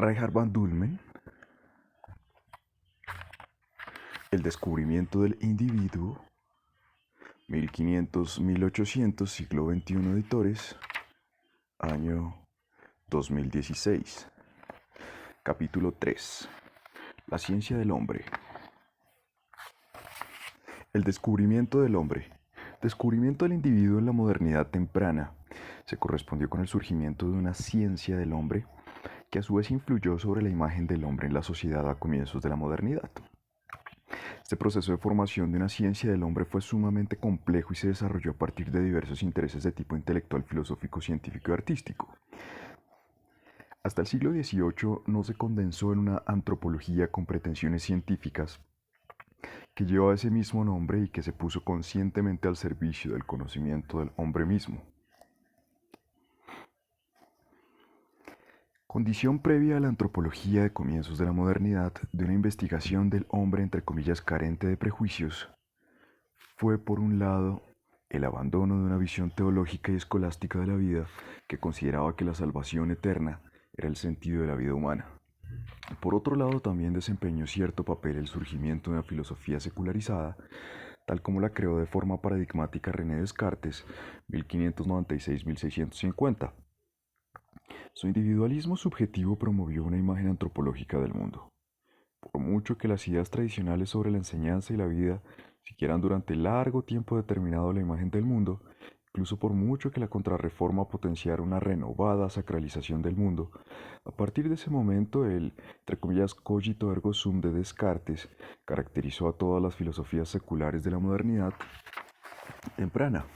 Reinhard van Dulmen, El descubrimiento del individuo, 1500-1800, siglo XXI editores, año 2016. Capítulo 3. La ciencia del hombre. El descubrimiento del hombre. Descubrimiento del individuo en la modernidad temprana se correspondió con el surgimiento de una ciencia del hombre que a su vez influyó sobre la imagen del hombre en la sociedad a comienzos de la modernidad. Este proceso de formación de una ciencia del hombre fue sumamente complejo y se desarrolló a partir de diversos intereses de tipo intelectual, filosófico, científico y artístico. Hasta el siglo XVIII no se condensó en una antropología con pretensiones científicas que lleva ese mismo nombre y que se puso conscientemente al servicio del conocimiento del hombre mismo. Condición previa a la antropología de comienzos de la modernidad de una investigación del hombre entre comillas carente de prejuicios fue por un lado el abandono de una visión teológica y escolástica de la vida que consideraba que la salvación eterna era el sentido de la vida humana. Por otro lado, también desempeñó cierto papel el surgimiento de una filosofía secularizada, tal como la creó de forma paradigmática René Descartes, 1596-1650. Su individualismo subjetivo promovió una imagen antropológica del mundo. Por mucho que las ideas tradicionales sobre la enseñanza y la vida siguieran durante largo tiempo determinado la imagen del mundo, incluso por mucho que la contrarreforma potenciara una renovada sacralización del mundo, a partir de ese momento el, entre comillas, cogito ergo sum de Descartes caracterizó a todas las filosofías seculares de la modernidad temprana.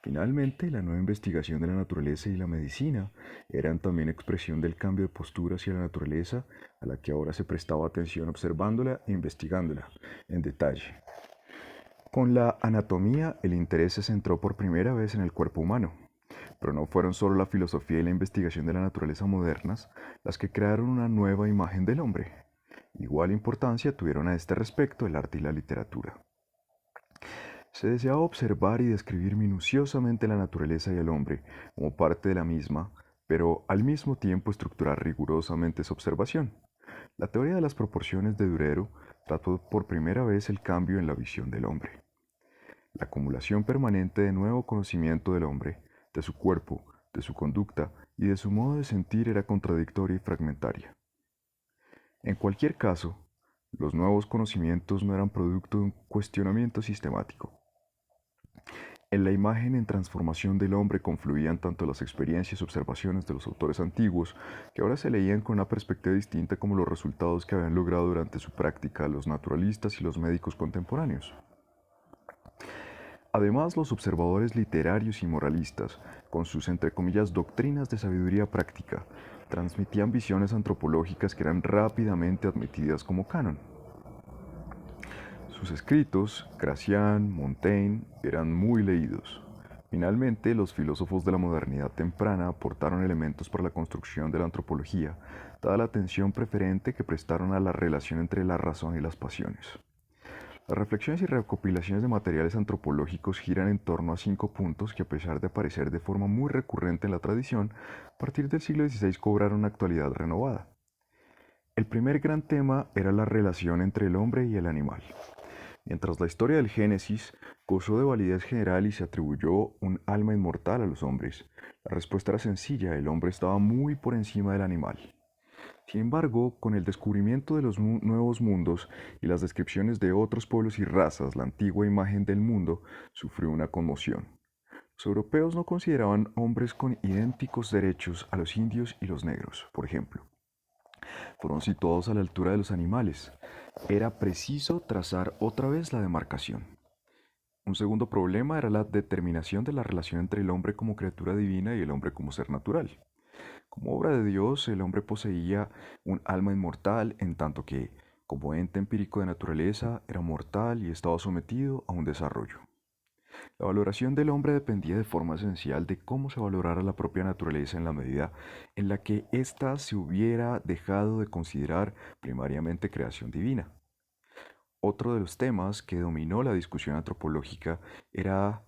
Finalmente, la nueva investigación de la naturaleza y la medicina eran también expresión del cambio de postura hacia la naturaleza, a la que ahora se prestaba atención observándola e investigándola en detalle. Con la anatomía, el interés se centró por primera vez en el cuerpo humano, pero no fueron solo la filosofía y la investigación de la naturaleza modernas las que crearon una nueva imagen del hombre. Igual importancia tuvieron a este respecto el arte y la literatura. Se deseaba observar y describir minuciosamente la naturaleza y el hombre como parte de la misma, pero al mismo tiempo estructurar rigurosamente esa observación. La teoría de las proporciones de Durero trató por primera vez el cambio en la visión del hombre. La acumulación permanente de nuevo conocimiento del hombre, de su cuerpo, de su conducta y de su modo de sentir era contradictoria y fragmentaria. En cualquier caso, los nuevos conocimientos no eran producto de un cuestionamiento sistemático. En la imagen en transformación del hombre confluían tanto las experiencias y observaciones de los autores antiguos, que ahora se leían con una perspectiva distinta, como los resultados que habían logrado durante su práctica los naturalistas y los médicos contemporáneos. Además, los observadores literarios y moralistas, con sus entre comillas doctrinas de sabiduría práctica, transmitían visiones antropológicas que eran rápidamente admitidas como canon. Sus escritos, Gracián, Montaigne, eran muy leídos. Finalmente, los filósofos de la modernidad temprana aportaron elementos para la construcción de la antropología, dada la atención preferente que prestaron a la relación entre la razón y las pasiones. Las reflexiones y recopilaciones de materiales antropológicos giran en torno a 5 puntos que, a pesar de aparecer de forma muy recurrente en la tradición, a partir del siglo XVI cobraron una actualidad renovada. El primer gran tema era la relación entre el hombre y el animal. Mientras la historia del Génesis gozó de validez general y se atribuyó un alma inmortal a los hombres, la respuesta era sencilla: el hombre estaba muy por encima del animal. Sin embargo, con el descubrimiento de los nuevos mundos y las descripciones de otros pueblos y razas, la antigua imagen del mundo sufrió una conmoción. Los europeos no consideraban hombres con idénticos derechos a los indios y los negros, por ejemplo. Fueron situados a la altura de los animales. Era preciso trazar otra vez la demarcación. Un segundo problema era la determinación de la relación entre el hombre como criatura divina y el hombre como ser natural. Como obra de Dios, el hombre poseía un alma inmortal, en tanto que, como ente empírico de naturaleza, era mortal y estaba sometido a un desarrollo. La valoración del hombre dependía de forma esencial de cómo se valorara la propia naturaleza en la medida en la que ésta se hubiera dejado de considerar primariamente creación divina. Otro de los temas que dominó la discusión antropológica era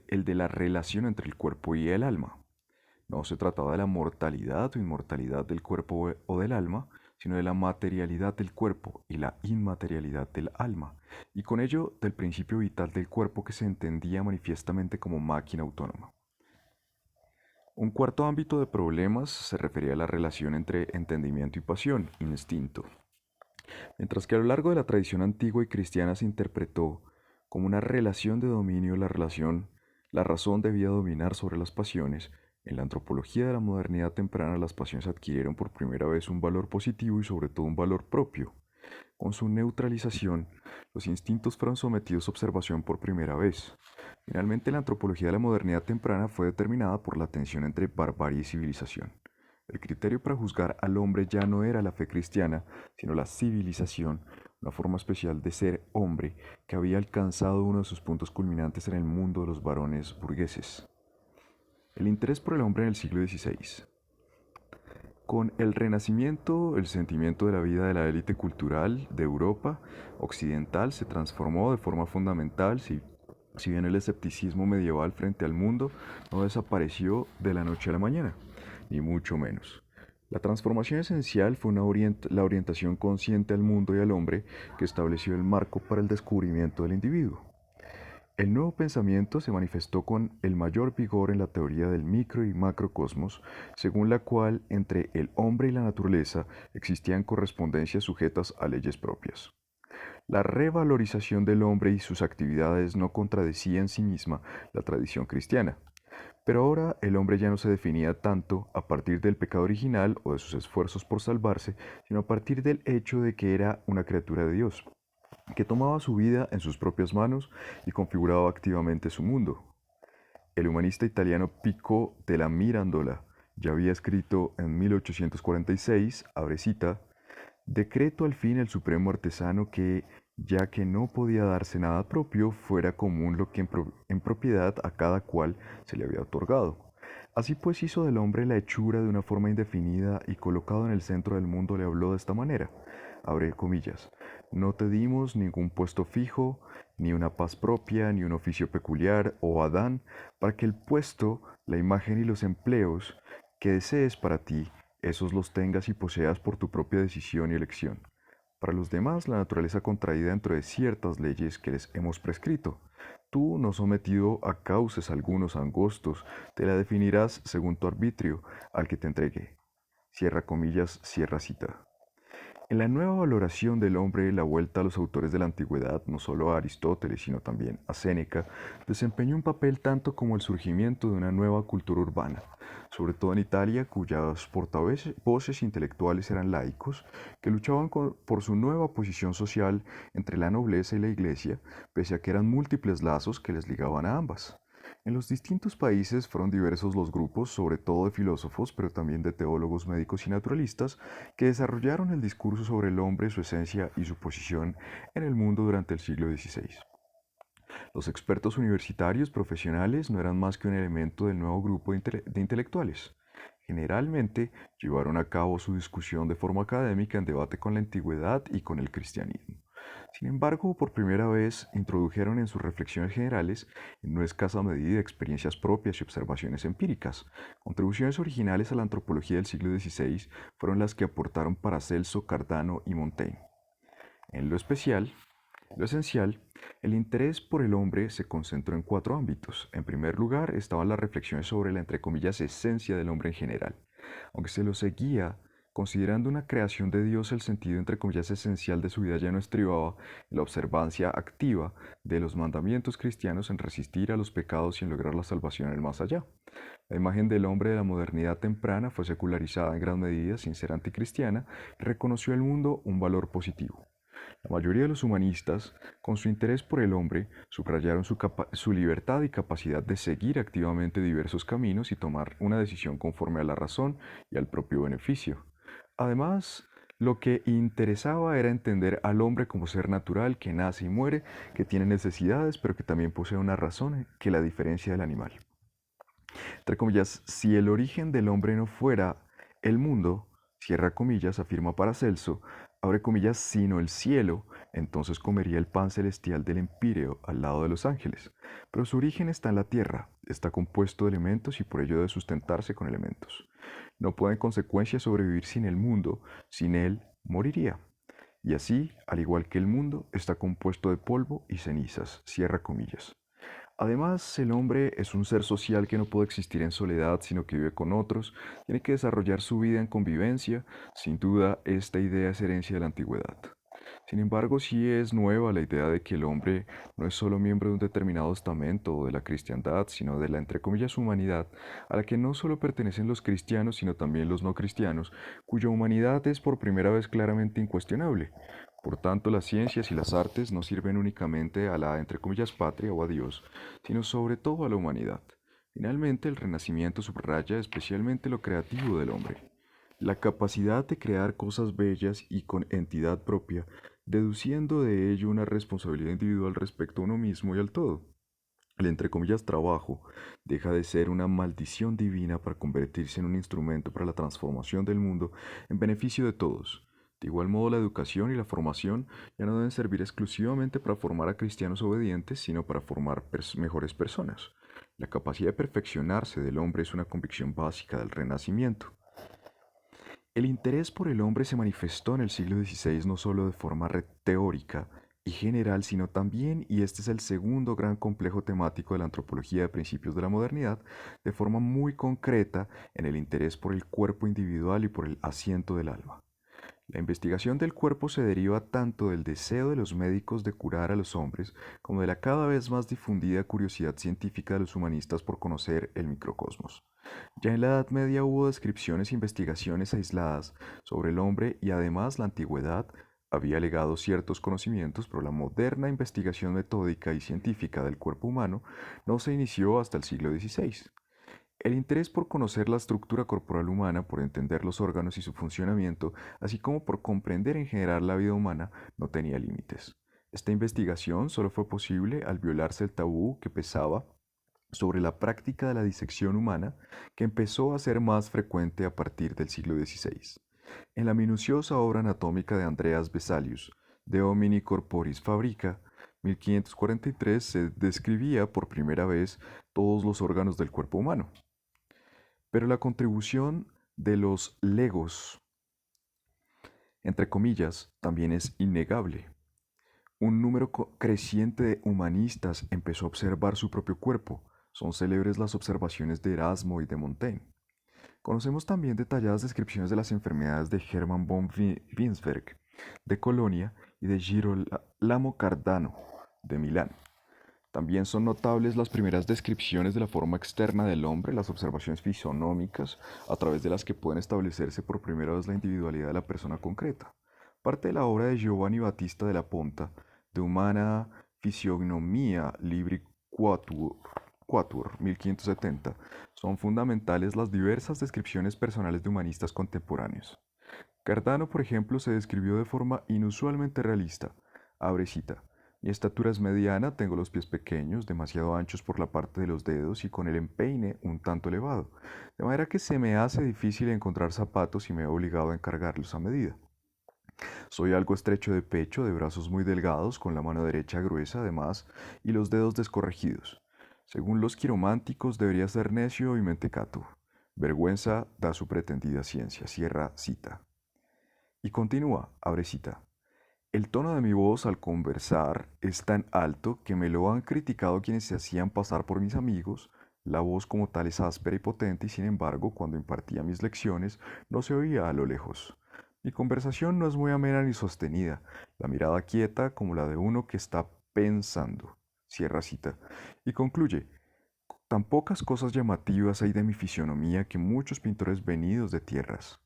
el de la relación entre el cuerpo y el alma. No se trataba de la mortalidad o inmortalidad del cuerpo o del alma, sino de la materialidad del cuerpo y la inmaterialidad del alma, y con ello del principio vital del cuerpo que se entendía manifiestamente como máquina autónoma. Un cuarto ámbito de problemas se refería a la relación entre entendimiento y pasión, instinto. Mientras que a lo largo de la tradición antigua y cristiana se interpretó como una relación de dominio, la razón debía dominar sobre las pasiones, en la antropología de la modernidad temprana las pasiones adquirieron por primera vez un valor positivo y sobre todo un valor propio. Con su neutralización, los instintos fueron sometidos a observación por primera vez. Finalmente, la antropología de la modernidad temprana fue determinada por la tensión entre barbarie y civilización. El criterio para juzgar al hombre ya no era la fe cristiana, sino la civilización, una forma especial de ser hombre que había alcanzado uno de sus puntos culminantes en el mundo de los varones burgueses. El interés por el hombre en el siglo XVI. Con el Renacimiento, el sentimiento de la vida de la élite cultural de Europa occidental se transformó de forma fundamental, si bien el escepticismo medieval frente al mundo no desapareció de la noche a la mañana, ni mucho menos. La transformación esencial fue la orientación consciente al mundo y al hombre que estableció el marco para el descubrimiento del individuo. El nuevo pensamiento se manifestó con el mayor vigor en la teoría del micro y macrocosmos, según la cual entre el hombre y la naturaleza existían correspondencias sujetas a leyes propias. La revalorización del hombre y sus actividades no contradecía en sí misma la tradición cristiana. Pero ahora el hombre ya no se definía tanto a partir del pecado original o de sus esfuerzos por salvarse, sino a partir del hecho de que era una criatura de Dios, que tomaba su vida en sus propias manos y configuraba activamente su mundo. El humanista italiano Pico della Mirandola ya había escrito en 1846, abre cita, decreto al fin el supremo artesano que, ya que no podía darse nada propio, fuera común lo que en propiedad a cada cual se le había otorgado. Así pues hizo del hombre la hechura de una forma indefinida y colocado en el centro del mundo le habló de esta manera, abre comillas, no te dimos ningún puesto fijo, ni una paz propia, ni un oficio peculiar, oh Adán, para que el puesto, la imagen y los empleos que desees para ti, esos los tengas y poseas por tu propia decisión y elección. Para los demás, la naturaleza contraída dentro de ciertas leyes que les hemos prescrito. Tú, no sometido a cauces algunos angostos, te la definirás según tu arbitrio al que te entregue. Cierra comillas, cierra cita. En la nueva valoración del hombre, la vuelta a los autores de la antigüedad, no solo a Aristóteles, sino también a Séneca, desempeñó un papel tanto como el surgimiento de una nueva cultura urbana, sobre todo en Italia, cuyos portavoces intelectuales eran laicos, que luchaban por su nueva posición social entre la nobleza y la iglesia, pese a que eran múltiples lazos que les ligaban a ambas. En los distintos países fueron diversos los grupos, sobre todo de filósofos, pero también de teólogos, médicos y naturalistas, que desarrollaron el discurso sobre el hombre, su esencia y su posición en el mundo durante el siglo XVI. Los expertos universitarios profesionales no eran más que un elemento del nuevo grupo de intelectuales. Generalmente llevaron a cabo su discusión de forma académica en debate con la antigüedad y con el cristianismo. Sin embargo, por primera vez introdujeron en sus reflexiones generales, en no escasa medida, experiencias propias y observaciones empíricas. Contribuciones originales a la antropología del siglo XVI fueron las que aportaron Paracelso, Cardano y Montaigne. En lo esencial, el interés por el hombre se concentró en cuatro ámbitos. En primer lugar, estaban las reflexiones sobre la, entre comillas, esencia del hombre en general. Aunque se lo seguía considerando una creación de Dios, el sentido, entre comillas, esencial de su vida ya no estribaba en la observancia activa de los mandamientos cristianos en resistir a los pecados y en lograr la salvación en el más allá. La imagen del hombre de la modernidad temprana fue secularizada en gran medida sin ser anticristiana y reconoció al mundo un valor positivo. La mayoría de los humanistas, con su interés por el hombre, subrayaron su libertad y capacidad de seguir activamente diversos caminos y tomar una decisión conforme a la razón y al propio beneficio. Además, lo que interesaba era entender al hombre como ser natural que nace y muere, que tiene necesidades, pero que también posee una razón que la diferencia del animal. Entre comillas, si el origen del hombre no fuera el mundo, cierra comillas, afirma Paracelso, abre comillas, sino el cielo, entonces comería el pan celestial del empíreo al lado de los ángeles. Pero su origen está en la tierra, está compuesto de elementos y por ello debe sustentarse con elementos. No puede en consecuencia sobrevivir sin el mundo, sin él moriría. Y así, al igual que el mundo, está compuesto de polvo y cenizas, cierra comillas. Además, el hombre es un ser social que no puede existir en soledad, sino que vive con otros, tiene que desarrollar su vida en convivencia. Sin duda, esta idea es herencia de la antigüedad. Sin embargo, sí es nueva la idea de que el hombre no es solo miembro de un determinado estamento o de la cristiandad, sino de la, entre comillas, humanidad, a la que no solo pertenecen los cristianos, sino también los no cristianos, cuya humanidad es por primera vez claramente incuestionable. Por tanto, las ciencias y las artes no sirven únicamente a la, entre comillas, patria o a Dios, sino sobre todo a la humanidad. Finalmente, el Renacimiento subraya especialmente lo creativo del hombre, la capacidad de crear cosas bellas y con entidad propia, deduciendo de ello una responsabilidad individual respecto a uno mismo y al todo. El entre comillas trabajo deja de ser una maldición divina para convertirse en un instrumento para la transformación del mundo en beneficio de todos. De igual modo, la educación y la formación ya no deben servir exclusivamente para formar a cristianos obedientes, sino para formar mejores personas. La capacidad de perfeccionarse del hombre es una convicción básica del Renacimiento. El interés por el hombre se manifestó en el siglo XVI no solo de forma teórica y general, sino también, y este es el segundo gran complejo temático de la antropología de principios de la modernidad, de forma muy concreta en el interés por el cuerpo individual y por el asiento del alma. La investigación del cuerpo se deriva tanto del deseo de los médicos de curar a los hombres como de la cada vez más difundida curiosidad científica de los humanistas por conocer el microcosmos. Ya en la Edad Media hubo descripciones e investigaciones aisladas sobre el hombre y además la antigüedad había legado ciertos conocimientos, pero la moderna investigación metódica y científica del cuerpo humano no se inició hasta el siglo XVI. El interés por conocer la estructura corporal humana, por entender los órganos y su funcionamiento, así como por comprender en general la vida humana, no tenía límites. Esta investigación solo fue posible al violarse el tabú que pesaba sobre la práctica de la disección humana, que empezó a ser más frecuente a partir del siglo XVI. En la minuciosa obra anatómica de Andreas Vesalius, De Homini Corporis Fabrica, 1543, se describía por primera vez todos los órganos del cuerpo humano. Pero la contribución de los legos, entre comillas, también es innegable. Un número creciente de humanistas empezó a observar su propio cuerpo. Son célebres las observaciones de Erasmo y de Montaigne. Conocemos también detalladas descripciones de las enfermedades de Hermann von Winsberg, de Colonia, y de Girolamo Cardano, de Milán. También son notables las primeras descripciones de la forma externa del hombre, las observaciones fisonómicas, a través de las que pueden establecerse por primera vez la individualidad de la persona concreta. Parte de la obra de Giovanni Battista de la Ponta, De Humana Physiognomia Libri Quatuor, 1570, son fundamentales las diversas descripciones personales de humanistas contemporáneos. Cardano, por ejemplo, se describió de forma inusualmente realista. Abre cita. Mi estatura es mediana, tengo los pies pequeños, demasiado anchos por la parte de los dedos y con el empeine un tanto elevado, de manera que se me hace difícil encontrar zapatos y me he obligado a encargarlos a medida. Soy algo estrecho de pecho, de brazos muy delgados, con la mano derecha gruesa además y los dedos descorregidos. Según los quirománticos debería ser necio y mentecato. Vergüenza da su pretendida ciencia. Cierra cita. Y continúa, abre cita. El tono de mi voz al conversar es tan alto que me lo han criticado quienes se hacían pasar por mis amigos. La voz como tal es áspera y potente y sin embargo cuando impartía mis lecciones no se oía a lo lejos. Mi conversación no es muy amena ni sostenida, la mirada quieta como la de uno que está pensando. Cierra cita. Y concluye, tan pocas cosas llamativas hay de mi fisionomía que muchos pintores venidos de tierras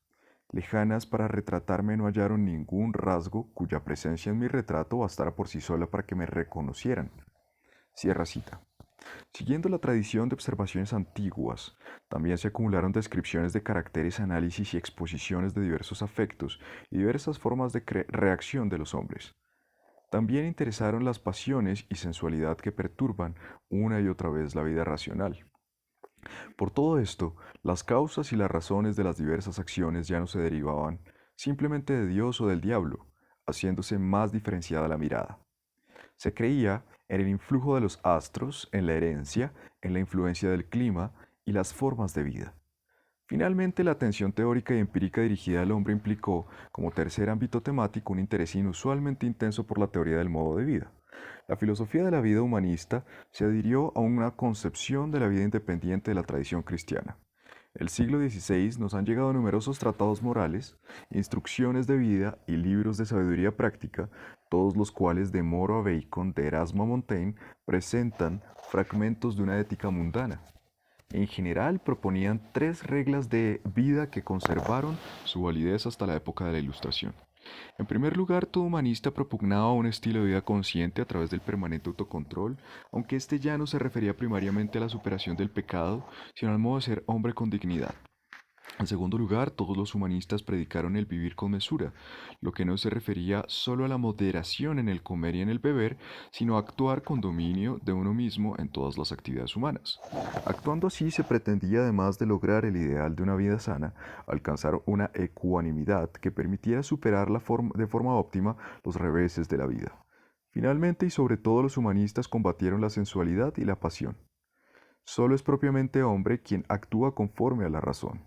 lejanas para retratarme no hallaron ningún rasgo cuya presencia en mi retrato bastara por sí sola para que me reconocieran. Cierra cita. Siguiendo la tradición de observaciones antiguas, también se acumularon descripciones de caracteres, análisis y exposiciones de diversos afectos y diversas formas de reacción de los hombres. También interesaron las pasiones y sensualidad que perturban una y otra vez la vida racional. Por todo esto, las causas y las razones de las diversas acciones ya no se derivaban simplemente de Dios o del diablo, haciéndose más diferenciada la mirada. Se creía en el influjo de los astros, en la herencia, en la influencia del clima y las formas de vida. Finalmente, la atención teórica y empírica dirigida al hombre implicó, como tercer ámbito temático, un interés inusualmente intenso por la teoría del modo de vida. La filosofía de la vida humanista se adhirió a una concepción de la vida independiente de la tradición cristiana. El siglo XVI nos han llegado numerosos tratados morales, instrucciones de vida y libros de sabiduría práctica, todos los cuales de Moro a Bacon, de Erasmo a Montaigne, presentan fragmentos de una ética mundana. En general proponían tres reglas de vida que conservaron su validez hasta la época de la Ilustración. En primer lugar, todo humanista propugnaba un estilo de vida consciente a través del permanente autocontrol, aunque este ya no se refería primariamente a la superación del pecado, sino al modo de ser hombre con dignidad. En segundo lugar, todos los humanistas predicaron el vivir con mesura, lo que no se refería solo a la moderación en el comer y en el beber, sino a actuar con dominio de uno mismo en todas las actividades humanas. Actuando así se pretendía, además de lograr el ideal de una vida sana, alcanzar una ecuanimidad que permitiera superar de forma óptima los reveses de la vida. Finalmente y sobre todo los humanistas combatieron la sensualidad y la pasión. Solo es propiamente hombre quien actúa conforme a la razón.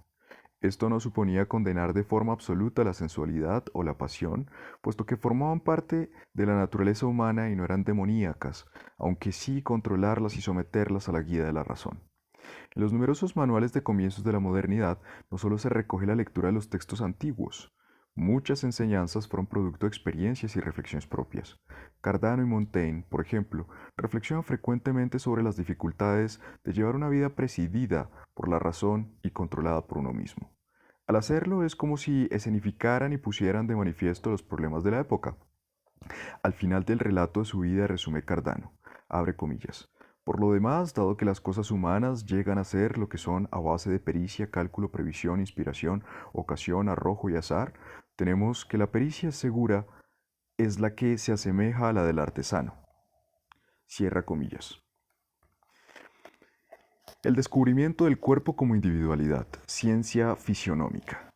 Esto no suponía condenar de forma absoluta la sensualidad o la pasión, puesto que formaban parte de la naturaleza humana y no eran demoníacas, aunque sí controlarlas y someterlas a la guía de la razón. En los numerosos manuales de comienzos de la modernidad no solo se recoge la lectura de los textos antiguos, muchas enseñanzas fueron producto de experiencias y reflexiones propias. Cardano y Montaigne, por ejemplo, reflexionan frecuentemente sobre las dificultades de llevar una vida presidida por la razón y controlada por uno mismo. Al hacerlo es como si escenificaran y pusieran de manifiesto los problemas de la época. Al final del relato de su vida resume Cardano, abre comillas. Por lo demás, dado que las cosas humanas llegan a ser lo que son a base de pericia, cálculo, previsión, inspiración, ocasión, arrojo y azar, tenemos que la pericia segura es la que se asemeja a la del artesano. Cierra comillas. El descubrimiento del cuerpo como individualidad, ciencia fisionómica.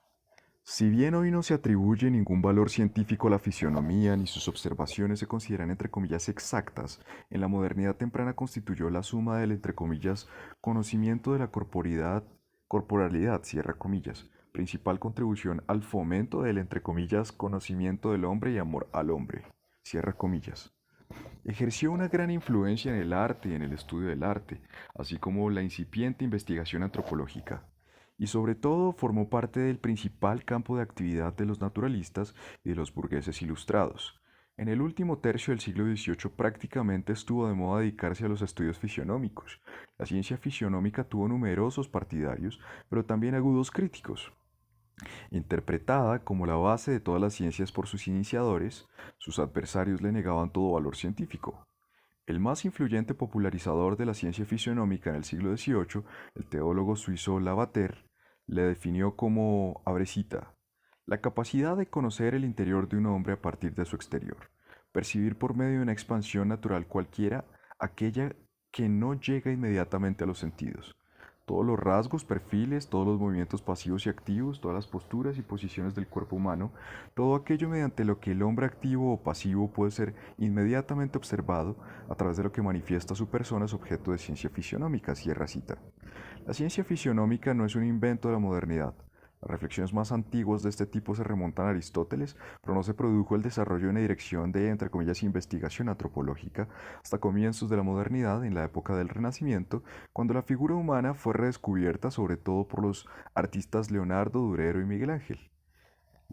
Si bien hoy no se atribuye ningún valor científico a la fisionomía ni sus observaciones se consideran entre comillas exactas, en la modernidad temprana constituyó la suma del entre comillas conocimiento de la corporalidad, cierra comillas, principal contribución al fomento del entre comillas conocimiento del hombre y amor al hombre, cierra comillas. Ejerció una gran influencia en el arte y en el estudio del arte, así como la incipiente investigación antropológica, y sobre todo formó parte del principal campo de actividad de los naturalistas y de los burgueses ilustrados. En el último tercio del siglo XVIII prácticamente estuvo de moda dedicarse a los estudios fisionómicos. La ciencia fisionómica tuvo numerosos partidarios, pero también agudos críticos. Interpretada como la base de todas las ciencias por sus iniciadores, sus adversarios le negaban todo valor científico. El más influyente popularizador de la ciencia fisionómica en el siglo XVIII, el teólogo suizo Lavater, le definió como, abre cita, la capacidad de conocer el interior de un hombre a partir de su exterior, percibir por medio de una expansión natural cualquiera aquella que no llega inmediatamente a los sentidos. Todos los rasgos, perfiles, todos los movimientos pasivos y activos, todas las posturas y posiciones del cuerpo humano, todo aquello mediante lo que el hombre activo o pasivo puede ser inmediatamente observado a través de lo que manifiesta su persona es objeto de ciencia fisionómica, cierra cita. La ciencia fisionómica no es un invento de la modernidad. Las reflexiones más antiguas de este tipo se remontan a Aristóteles, pero no se produjo el desarrollo de una dirección de, entre comillas, investigación antropológica hasta comienzos de la modernidad, en la época del Renacimiento, cuando la figura humana fue redescubierta sobre todo por los artistas Leonardo, Durero y Miguel Ángel.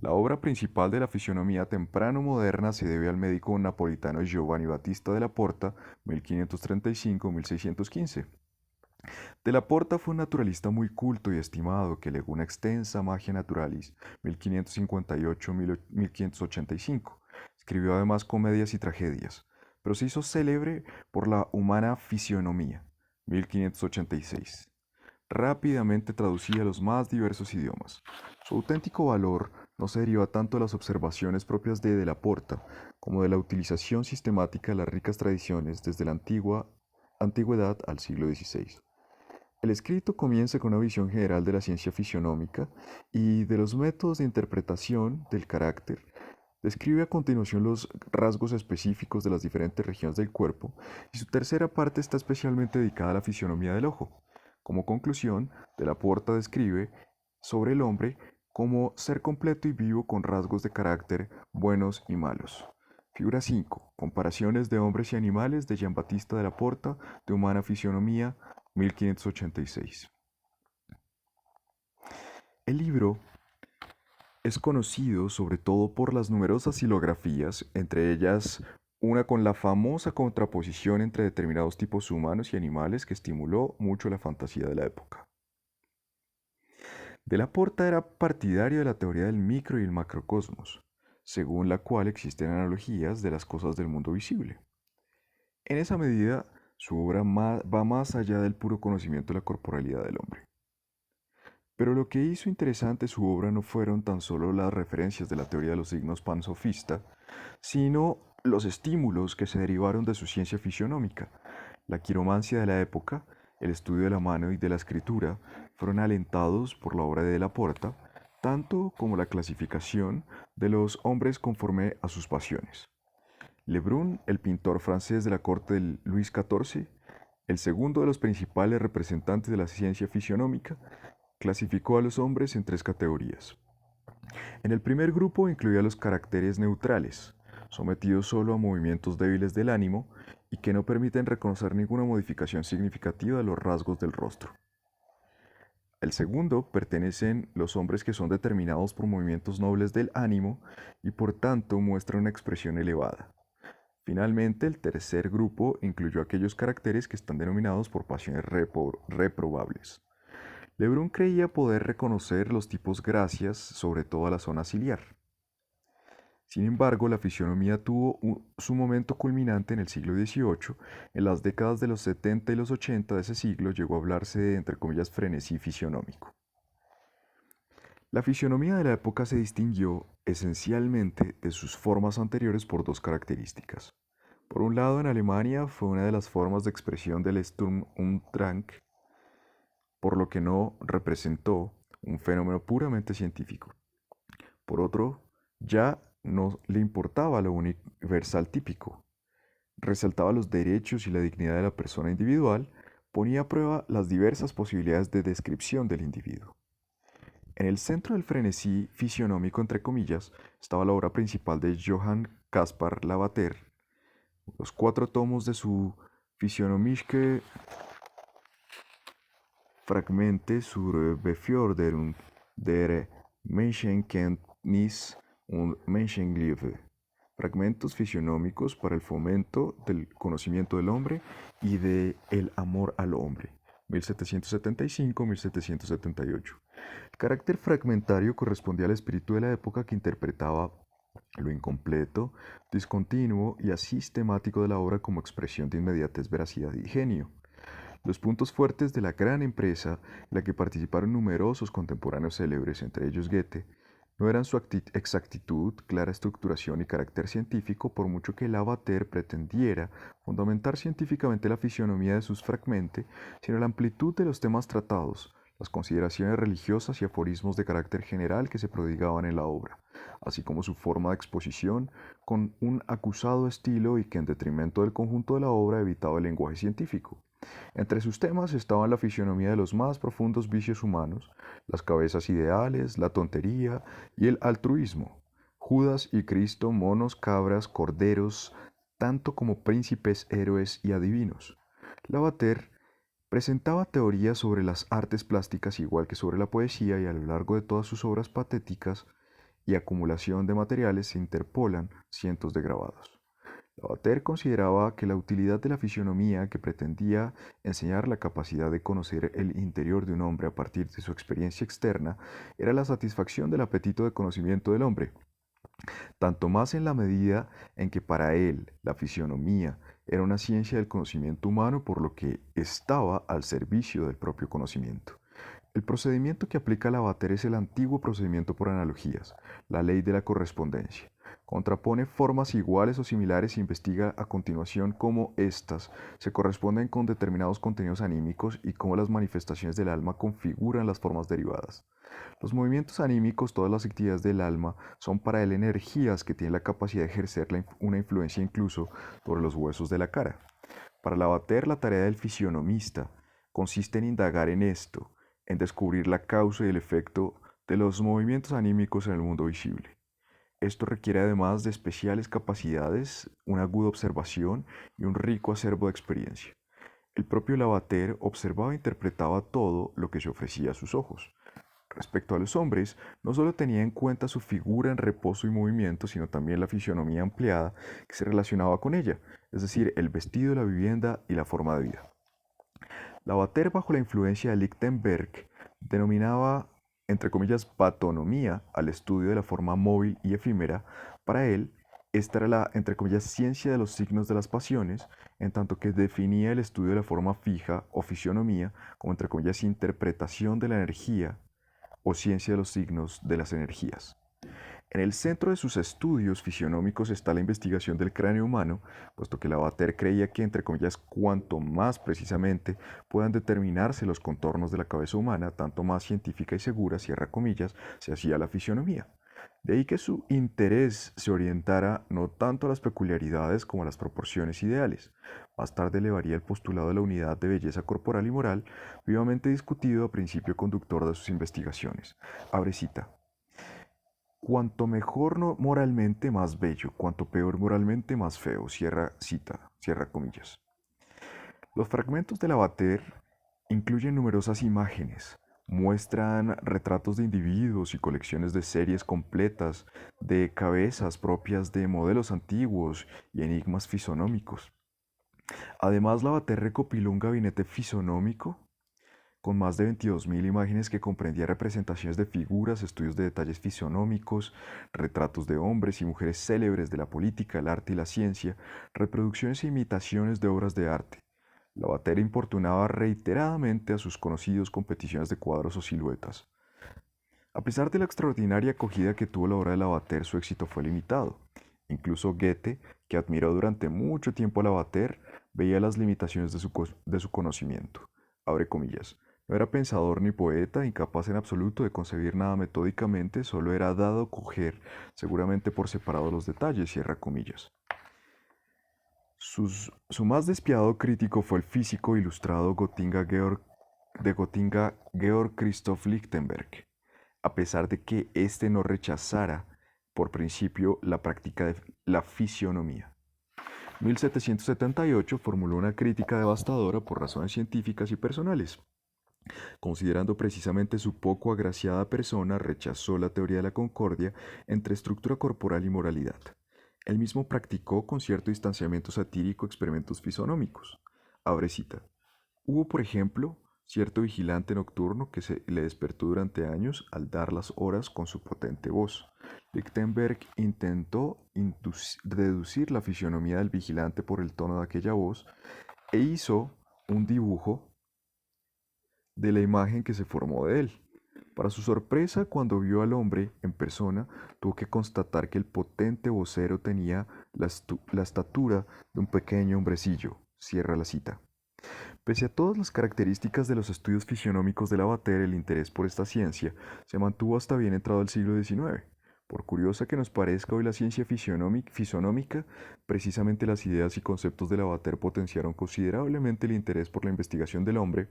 La obra principal de la fisionomía temprano moderna se debe al médico napolitano Giovanni Battista della Porta, 1535-1615. De la Porta fue un naturalista muy culto y estimado que legó una extensa magia naturalis, 1558-1585. Escribió además comedias y tragedias, pero se hizo célebre por la humana fisionomía, 1586. Rápidamente traducía a los más diversos idiomas. Su auténtico valor no se deriva tanto de las observaciones propias de la Porta, como de la utilización sistemática de las ricas tradiciones desde la antigüedad al siglo XVI. El escrito comienza con una visión general de la ciencia fisionómica y de los métodos de interpretación del carácter. Describe a continuación los rasgos específicos de las diferentes regiones del cuerpo y su tercera parte está especialmente dedicada a la fisionomía del ojo. Como conclusión, De la Porta describe sobre el hombre como ser completo y vivo con rasgos de carácter buenos y malos. Figura 5. Comparaciones de hombres y animales de Jean-Baptiste de la Porta, de Humana Fisionomía, 1586. El libro es conocido sobre todo por las numerosas silografías, entre ellas una con la famosa contraposición entre determinados tipos humanos y animales que estimuló mucho la fantasía de la época. De la Porta era partidario de la teoría del micro y el macrocosmos, según la cual existen analogías de las cosas del mundo visible. En esa medida, su obra va más allá del puro conocimiento de la corporalidad del hombre. Pero lo que hizo interesante su obra no fueron tan solo las referencias de la teoría de los signos pansofista, sino los estímulos que se derivaron de su ciencia fisionómica. La quiromancia de la época, el estudio de la mano y de la escritura fueron alentados por la obra de la Porta, tanto como la clasificación de los hombres conforme a sus pasiones. Lebrun, el pintor francés de la corte de Luis XIV, el segundo de los principales representantes de la ciencia fisionómica, clasificó a los hombres en tres categorías. En el primer grupo incluía los caracteres neutrales, sometidos solo a movimientos débiles del ánimo y que no permiten reconocer ninguna modificación significativa de los rasgos del rostro. El segundo pertenecen los hombres que son determinados por movimientos nobles del ánimo y por tanto muestran una expresión elevada. Finalmente, el tercer grupo incluyó aquellos caracteres que están denominados por pasiones reprobables. Lebrun creía poder reconocer los tipos gracias sobre toda la zona ciliar. Sin embargo, la fisionomía tuvo su momento culminante en el siglo XVIII. En las décadas de los 70 y los 80 de ese siglo llegó a hablarse de, entre comillas, frenesí fisionómico. La fisionomía de la época se distinguió esencialmente de sus formas anteriores por dos características. Por un lado, en Alemania fue una de las formas de expresión del Sturm und Drang, por lo que no representó un fenómeno puramente científico. Por otro, ya no le importaba lo universal típico, resaltaba los derechos y la dignidad de la persona individual, ponía a prueba las diversas posibilidades de descripción del individuo. En el centro del frenesí fisionómico, entre comillas, estaba la obra principal de Johann Caspar Lavater, los 4 tomos de su Physiognomische Fragmente zur Beförderung der Menschenkenntnis und Menschenliebe. Fragmentos fisionómicos para el fomento del conocimiento del hombre y de el amor al hombre. 1775-1778. El carácter fragmentario correspondía al espíritu de la época que interpretaba lo incompleto, discontinuo y asistemático de la obra como expresión de inmediatez, veracidad y genio. Los puntos fuertes de la gran empresa, en la que participaron numerosos contemporáneos célebres, entre ellos Goethe, no eran su exactitud, clara estructuración y carácter científico, por mucho que Lavater pretendiera fundamentar científicamente la fisionomía de sus fragmente, sino la amplitud de los temas tratados, las consideraciones religiosas y aforismos de carácter general que se prodigaban en la obra, así como su forma de exposición, con un acusado estilo y que en detrimento del conjunto de la obra evitaba el lenguaje científico. Entre sus temas estaban la fisionomía de los más profundos vicios humanos, las cabezas ideales, la tontería y el altruismo. Judas y Cristo, monos, cabras, corderos, tanto como príncipes, héroes y adivinos. Lavater presentaba teorías sobre las artes plásticas igual que sobre la poesía y a lo largo de todas sus obras patéticas y acumulación de materiales se interpolan cientos de grabados. Lavater consideraba que la utilidad de la fisionomía, que pretendía enseñar la capacidad de conocer el interior de un hombre a partir de su experiencia externa, era la satisfacción del apetito de conocimiento del hombre, tanto más en la medida en que para él la fisionomía era una ciencia del conocimiento humano, por lo que estaba al servicio del propio conocimiento. El procedimiento que aplica Lavater es el antiguo procedimiento por analogías, la ley de la correspondencia. contrapone formas iguales o similares e investiga a continuación cómo éstas se corresponden con determinados contenidos anímicos y cómo las manifestaciones del alma configuran las formas derivadas. Los movimientos anímicos, todas las actividades del alma, son para él energías que tienen la capacidad de ejercer una influencia incluso sobre los huesos de la cara. Para Lavater, la tarea del fisionomista consiste en indagar en esto, en descubrir la causa y el efecto de los movimientos anímicos en el mundo visible. Esto requiere además de especiales capacidades, una aguda observación y un rico acervo de experiencia. El propio Lavater observaba e interpretaba todo lo que se ofrecía a sus ojos. Respecto a los hombres, no solo tenía en cuenta su figura en reposo y movimiento, sino también la fisionomía ampliada que se relacionaba con ella, es decir, el vestido, la vivienda y la forma de vida. Lavater, bajo la influencia de Lichtenberg, denominaba, entre comillas, patonomía al estudio de la forma móvil y efímera. Para él, esta era la, entre comillas, ciencia de los signos de las pasiones, en tanto que definía el estudio de la forma fija o fisionomía como, entre comillas, interpretación de la energía o ciencia de los signos de las energías. En el centro de sus estudios fisionómicos está la investigación del cráneo humano, puesto que Lavater creía que, entre comillas, cuanto más precisamente puedan determinarse los contornos de la cabeza humana, tanto más científica y segura, cierra comillas, se hacía la fisionomía. De ahí que su interés se orientara no tanto a las peculiaridades como a las proporciones ideales. Más tarde elevaría el postulado de la unidad de belleza corporal y moral, vivamente discutido a principio conductor de sus investigaciones. Abre cita. Cuanto mejor moralmente, más bello; cuanto peor moralmente, más feo. Cierra cita, cierra comillas. Los fragmentos de Lavater incluyen numerosas imágenes, muestran retratos de individuos y colecciones de series completas de cabezas propias de modelos antiguos y enigmas fisonómicos. Además, Lavater recopiló un gabinete fisonómico con más de 22.000 imágenes que comprendía representaciones de figuras, estudios de detalles fisionómicos, retratos de hombres y mujeres célebres de la política, el arte y la ciencia, reproducciones e imitaciones de obras de arte. Lavater importunaba reiteradamente a sus conocidos con peticiones de cuadros o siluetas. A pesar de la extraordinaria acogida que tuvo la obra de Lavater, su éxito fue limitado. Incluso Goethe, que admiró durante mucho tiempo a Lavater, veía las limitaciones de su conocimiento. Abre comillas. No era pensador ni poeta, incapaz en absoluto de concebir nada metódicamente, solo era dado coger, seguramente por separado, los detalles, cierra comillas. Su más despiadado crítico fue el físico ilustrado de Göttingen Georg Christoph Lichtenberg, a pesar de que éste no rechazara por principio la práctica de la fisionomía. 1778 formuló una crítica devastadora por razones científicas y personales. Considerando precisamente su poco agraciada persona, rechazó la teoría de la concordia entre estructura corporal y moralidad. Él mismo practicó con cierto distanciamiento satírico experimentos fisonómicos. Abre cita. Hubo, por ejemplo, cierto vigilante nocturno que se le despertó durante años al dar las horas con su potente voz. Lichtenberg intentó deducir la fisionomía del vigilante por el tono de aquella voz e hizo un dibujo de la imagen que se formó de él. Para su sorpresa, cuando vio al hombre en persona, tuvo que constatar que el potente vocero tenía la estatura de un pequeño hombrecillo. Cierra la cita. Pese a todas las características de los estudios fisionómicos de Lavater, el interés por esta ciencia se mantuvo hasta bien entrado el siglo XIX. Por curiosa que nos parezca hoy la ciencia fisonómica, precisamente las ideas y conceptos de Lavater potenciaron considerablemente el interés por la investigación del hombre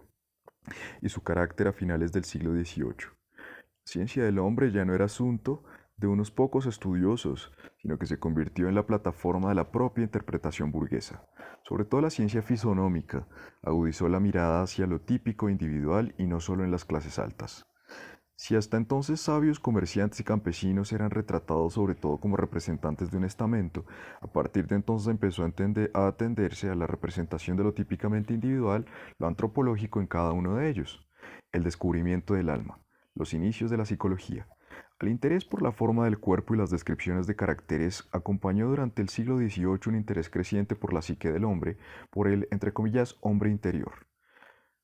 y su carácter a finales del siglo XVIII. La ciencia del hombre ya no era asunto de unos pocos estudiosos, sino que se convirtió en la plataforma de la propia interpretación burguesa. Sobre todo la ciencia fisonómica agudizó la mirada hacia lo típico individual y no solo en las clases altas. Si hasta entonces sabios, comerciantes y campesinos eran retratados sobre todo como representantes de un estamento, a partir de entonces empezó a atenderse a la representación de lo típicamente individual, lo antropológico en cada uno de ellos, el descubrimiento del alma, los inicios de la psicología. Al interés por la forma del cuerpo y las descripciones de caracteres acompañó durante el siglo XVIII un interés creciente por la psique del hombre, por el, entre comillas, hombre interior.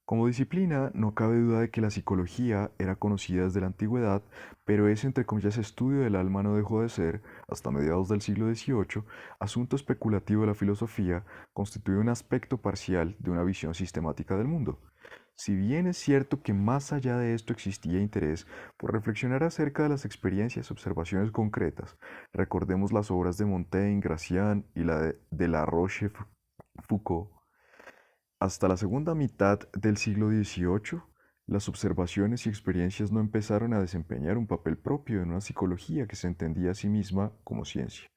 Como disciplina, no cabe duda de que la psicología era conocida desde la antigüedad, pero ese entre comillas estudio del alma no dejó de ser, hasta mediados del siglo XVIII, asunto especulativo de la filosofía, constituye un aspecto parcial de una visión sistemática del mundo. Si bien es cierto que más allá de esto existía interés por reflexionar acerca de las experiencias y observaciones concretas, recordemos las obras de Montaigne, Gracián y la de La Rochefoucauld. Hasta la segunda mitad del siglo XVIII, las observaciones y experiencias no empezaron a desempeñar un papel propio en una psicología que se entendía a sí misma como ciencia.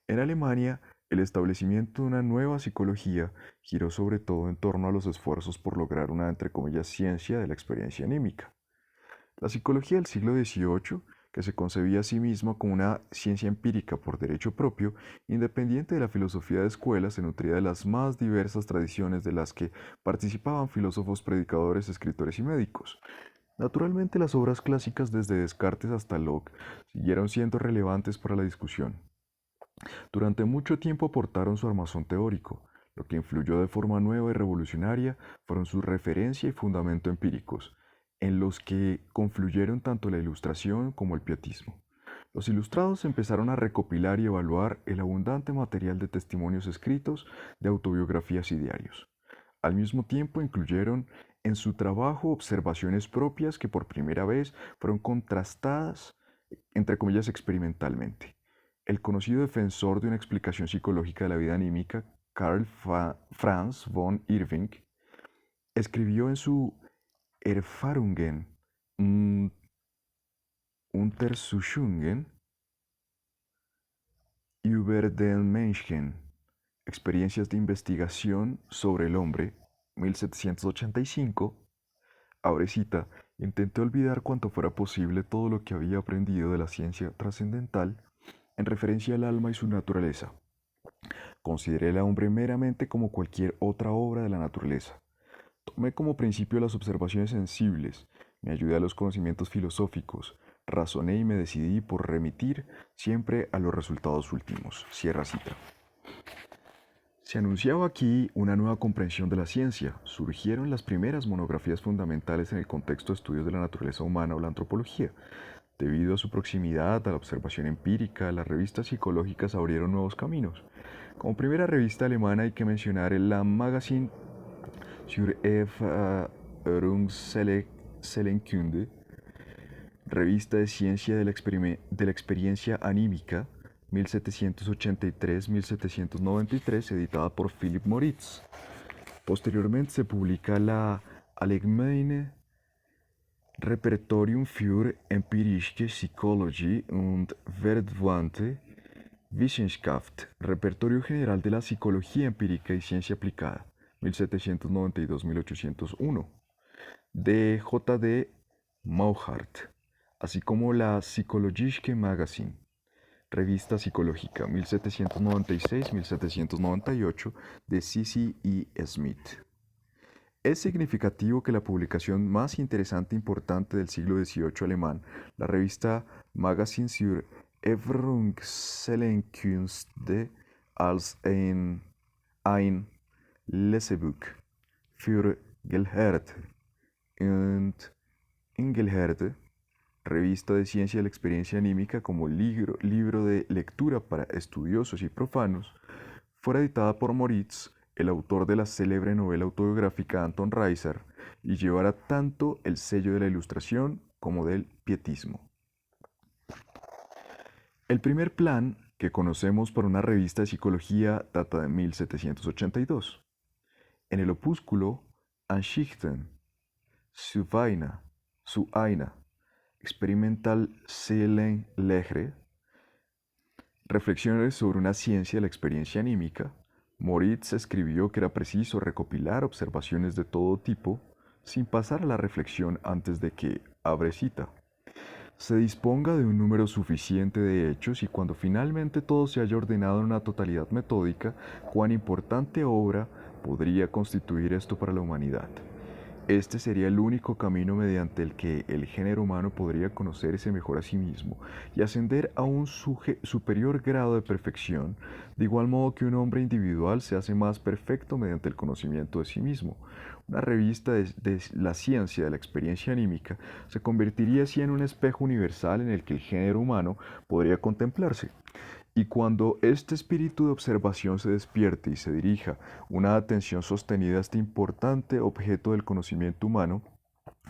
En Alemania, el establecimiento de una nueva psicología giró sobre todo en torno a los esfuerzos por lograr una, entre comillas, ciencia de la experiencia anímica. La psicología del siglo XVIII, que se concebía a sí misma como una ciencia empírica por derecho propio, independiente de la filosofía de escuela, se nutría de las más diversas tradiciones de las que participaban filósofos, predicadores, escritores y médicos. Naturalmente, las obras clásicas desde Descartes hasta Locke siguieron siendo relevantes para la discusión. Durante mucho tiempo aportaron su armazón teórico. Lo que influyó de forma nueva y revolucionaria fueron su referencia y fundamento empíricos, en los que confluyeron tanto la ilustración como el pietismo. Los ilustrados empezaron a recopilar y evaluar el abundante material de testimonios escritos, de autobiografías y diarios. Al mismo tiempo incluyeron en su trabajo observaciones propias que por primera vez fueron contrastadas, entre comillas, experimentalmente. El conocido defensor de una explicación psicológica de la vida anímica, Karl Franz von Irving, escribió en su Erfahrungen und Untersuchungen über den Menschen, experiencias de investigación sobre el hombre, 1785, abre cita, intenté olvidar cuanto fuera posible todo lo que había aprendido de la ciencia trascendental en referencia al alma y su naturaleza. Consideré al hombre meramente como cualquier otra obra de la naturaleza. Tomé como principio las observaciones sensibles, me ayudé a los conocimientos filosóficos, razoné y me decidí por remitir siempre a los resultados últimos. Cierra cita. Se anunciaba aquí una nueva comprensión de la ciencia. Surgieron las primeras monografías fundamentales en el contexto de estudios de la naturaleza humana o la antropología. Debido a su proximidad a la observación empírica, las revistas psicológicas abrieron nuevos caminos. Como primera revista alemana hay que mencionar la Magazin zur Erfahrungsseelenkunde, revista de ciencia de la experiencia anímica, 1783-1793, editada por Philip Moritz. Posteriormente se publica la Allgemeine Repertorium für empirische Psychologie und Verwandte Wissenschaft, Repertorio General de la Psicología Empírica y Ciencia Aplicada, 1792-1801, de J. D. Mauchart, así como la Psychologische Magazin, revista psicológica, 1796-1798, de C. C. E. Smith. Es significativo que la publicación más interesante e importante del siglo XVIII alemán, la revista Magazin zur Erfahrungsseelenkunde als ein Lesebuch für Gelehrte und Ingelehrte, revista de ciencia de la experiencia anímica como libro de lectura para estudiosos y profanos, fuera editada por Moritz, el autor de la célebre novela autobiográfica Anton Reiser, y llevara tanto el sello de la ilustración como del pietismo. El primer plan que conocemos para una revista de psicología data de 1782. En el opúsculo Ansichten zu einer Experimental Seelenlehre, reflexiones sobre una ciencia de la experiencia anímica, Moritz escribió que era preciso recopilar observaciones de todo tipo sin pasar a la reflexión antes de que, abre cita, se disponga de un número suficiente de hechos y cuando finalmente todo se haya ordenado en una totalidad metódica, cuán importante obra podría constituir esto para la humanidad. Este sería el único camino mediante el que el género humano podría conocerse mejor a sí mismo y ascender a un superior grado de perfección, de igual modo que un hombre individual se hace más perfecto mediante el conocimiento de sí mismo. una revista de la ciencia de la experiencia anímica, se convertiría así en un espejo universal en el que el género humano podría contemplarse. Y cuando este espíritu de observación se despierte y se dirija una atención sostenida a este importante objeto del conocimiento humano,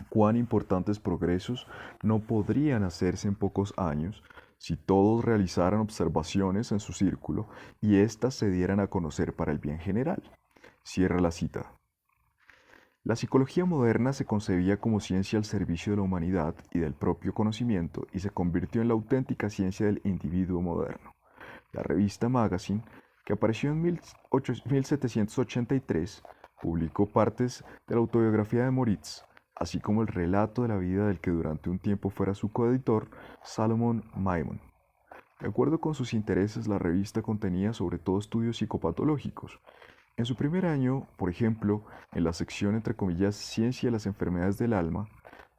cuán importantes progresos no podrían hacerse en pocos años si todos realizaran observaciones en su círculo y éstas se dieran a conocer para el bien general. Cierra la cita. La psicología moderna se concebía como ciencia al servicio de la humanidad y del propio conocimiento y se convirtió en la auténtica ciencia del individuo moderno. La revista Magazine, que apareció en 1783, publicó partes de la autobiografía de Moritz, así como el relato de la vida del que durante un tiempo fuera su coeditor, Salomon Maimon. De acuerdo con sus intereses, la revista contenía sobre todo estudios psicopatológicos. En su primer año, por ejemplo, en la sección entre comillas Ciencia de las enfermedades del alma,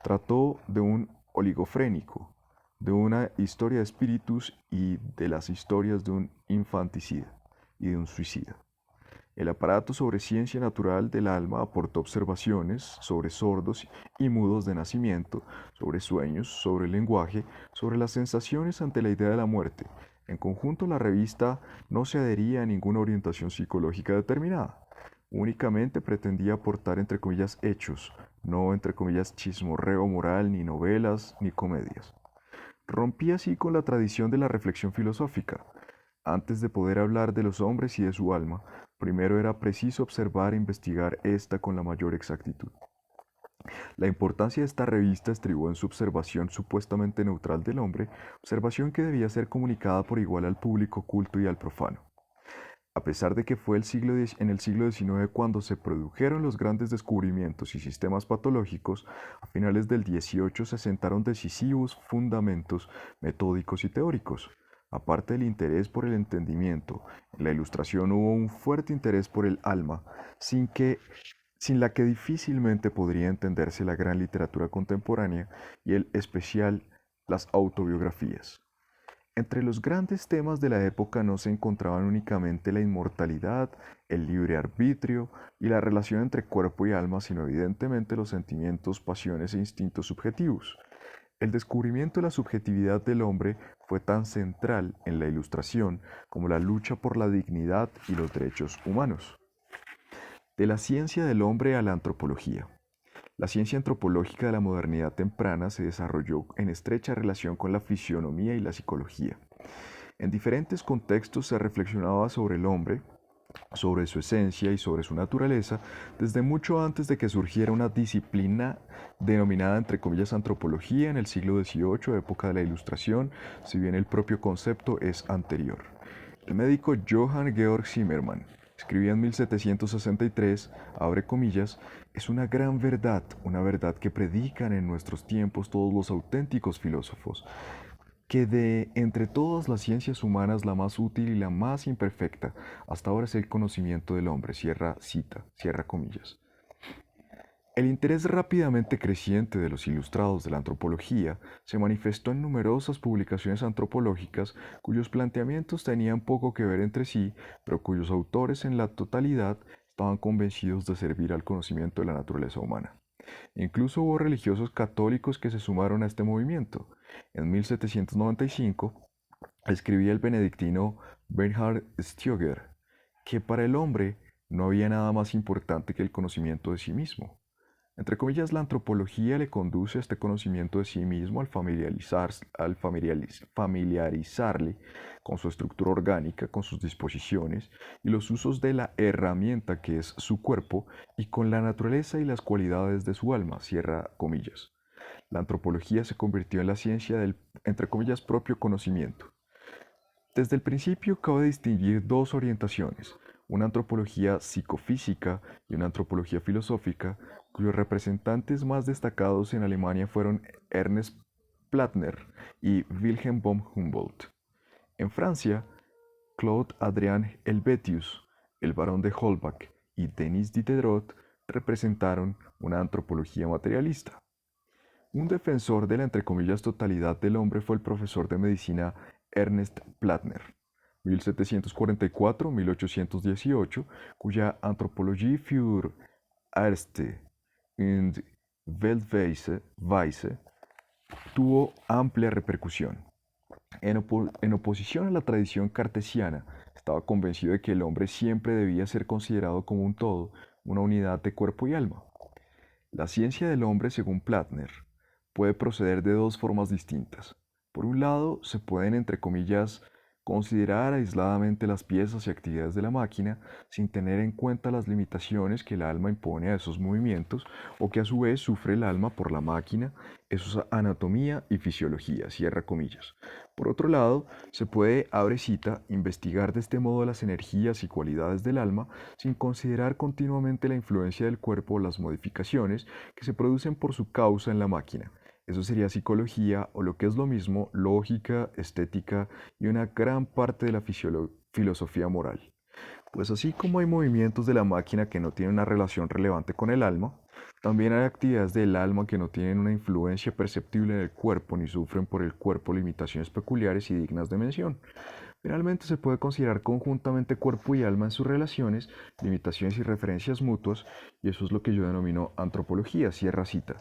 trató de un oligofrénico, de una historia de espíritus y de las historias de un infanticida y de un suicida. El aparato sobre ciencia natural del alma aportó observaciones sobre sordos y mudos de nacimiento, sobre sueños, sobre el lenguaje, sobre las sensaciones ante la idea de la muerte. En conjunto, la revista no se adhería a ninguna orientación psicológica determinada. Únicamente pretendía aportar entre comillas hechos, no entre comillas chismorreo moral, ni novelas, ni comedias. Rompía así con la tradición de la reflexión filosófica. Antes de poder hablar de los hombres y de su alma, primero era preciso observar e investigar esta con la mayor exactitud. La importancia de esta revista estribó en su observación supuestamente neutral del hombre, observación que debía ser comunicada por igual al público culto y al profano. A pesar de que fue en el siglo XIX cuando se produjeron los grandes descubrimientos y sistemas patológicos, a finales del XVIII se sentaron decisivos fundamentos metódicos y teóricos. Aparte del interés por el entendimiento, en la Ilustración hubo un fuerte interés por el alma, sin la que difícilmente podría entenderse la gran literatura contemporánea y el especial las autobiografías. Entre los grandes temas de la época no se encontraban únicamente la inmortalidad, el libre arbitrio y la relación entre cuerpo y alma, sino evidentemente los sentimientos, pasiones e instintos subjetivos. El descubrimiento de la subjetividad del hombre fue tan central en la Ilustración como la lucha por la dignidad y los derechos humanos. De la ciencia del hombre a la antropología. La ciencia antropológica de la modernidad temprana se desarrolló en estrecha relación con la fisionomía y la psicología. En diferentes contextos se reflexionaba sobre el hombre, sobre su esencia y sobre su naturaleza, desde mucho antes de que surgiera una disciplina denominada entre comillas antropología en el siglo XVIII, época de la Ilustración, si bien el propio concepto es anterior. El médico Johann Georg Zimmermann escribía en 1763, abre comillas, es una verdad que predican en nuestros tiempos todos los auténticos filósofos, que de entre todas las ciencias humanas la más útil y la más imperfecta hasta ahora es el conocimiento del hombre, cierra cita, cierra comillas. El interés rápidamente creciente de los ilustrados de la antropología se manifestó en numerosas publicaciones antropológicas cuyos planteamientos tenían poco que ver entre sí, pero cuyos autores en la totalidad estaban convencidos de servir al conocimiento de la naturaleza humana. Incluso hubo religiosos católicos que se sumaron a este movimiento. En 1795 escribía el benedictino Bernhard Stjöger que para el hombre no había nada más importante que el conocimiento de sí mismo. Entre comillas, la antropología le conduce a este conocimiento de sí mismo familiarizarle con su estructura orgánica, con sus disposiciones y los usos de la herramienta que es su cuerpo y con la naturaleza y las cualidades de su alma, cierra comillas. La antropología se convirtió en la ciencia del, entre comillas, propio conocimiento. Desde el principio cabe distinguir dos orientaciones, una antropología psicofísica y una antropología filosófica, cuyos representantes más destacados en Alemania fueron Ernest Plattner y Wilhelm von Humboldt. En Francia, Claude Adrien Helvetius, el barón de Holbach y Denis Diderot representaron una antropología materialista. Un defensor de la entre comillas totalidad del hombre fue el profesor de medicina Ernest Plattner, 1744-1818, cuya Anthropologie für Ärzte und Weltweise tuvo amplia repercusión. En oposición a la tradición cartesiana, estaba convencido de que el hombre siempre debía ser considerado como un todo, una unidad de cuerpo y alma. La ciencia del hombre, según Platner, puede proceder de dos formas distintas. Por un lado, se pueden, entre comillas, considerar aisladamente las piezas y actividades de la máquina sin tener en cuenta las limitaciones que el alma impone a esos movimientos o que a su vez sufre el alma por la máquina, eso es anatomía y fisiología, cierra comillas. Por otro lado, se puede, abre cita, investigar de este modo las energías y cualidades del alma sin considerar continuamente la influencia del cuerpo o las modificaciones que se producen por su causa en la máquina. Eso sería psicología o lo que es lo mismo, lógica, estética y una gran parte de la filosofía moral. Pues así como hay movimientos de la máquina que no tienen una relación relevante con el alma, también hay actividades del alma que no tienen una influencia perceptible en el cuerpo ni sufren por el cuerpo limitaciones peculiares y dignas de mención. Finalmente se puede considerar conjuntamente cuerpo y alma en sus relaciones, limitaciones y referencias mutuas, y eso es lo que yo denomino antropología, cierra cita.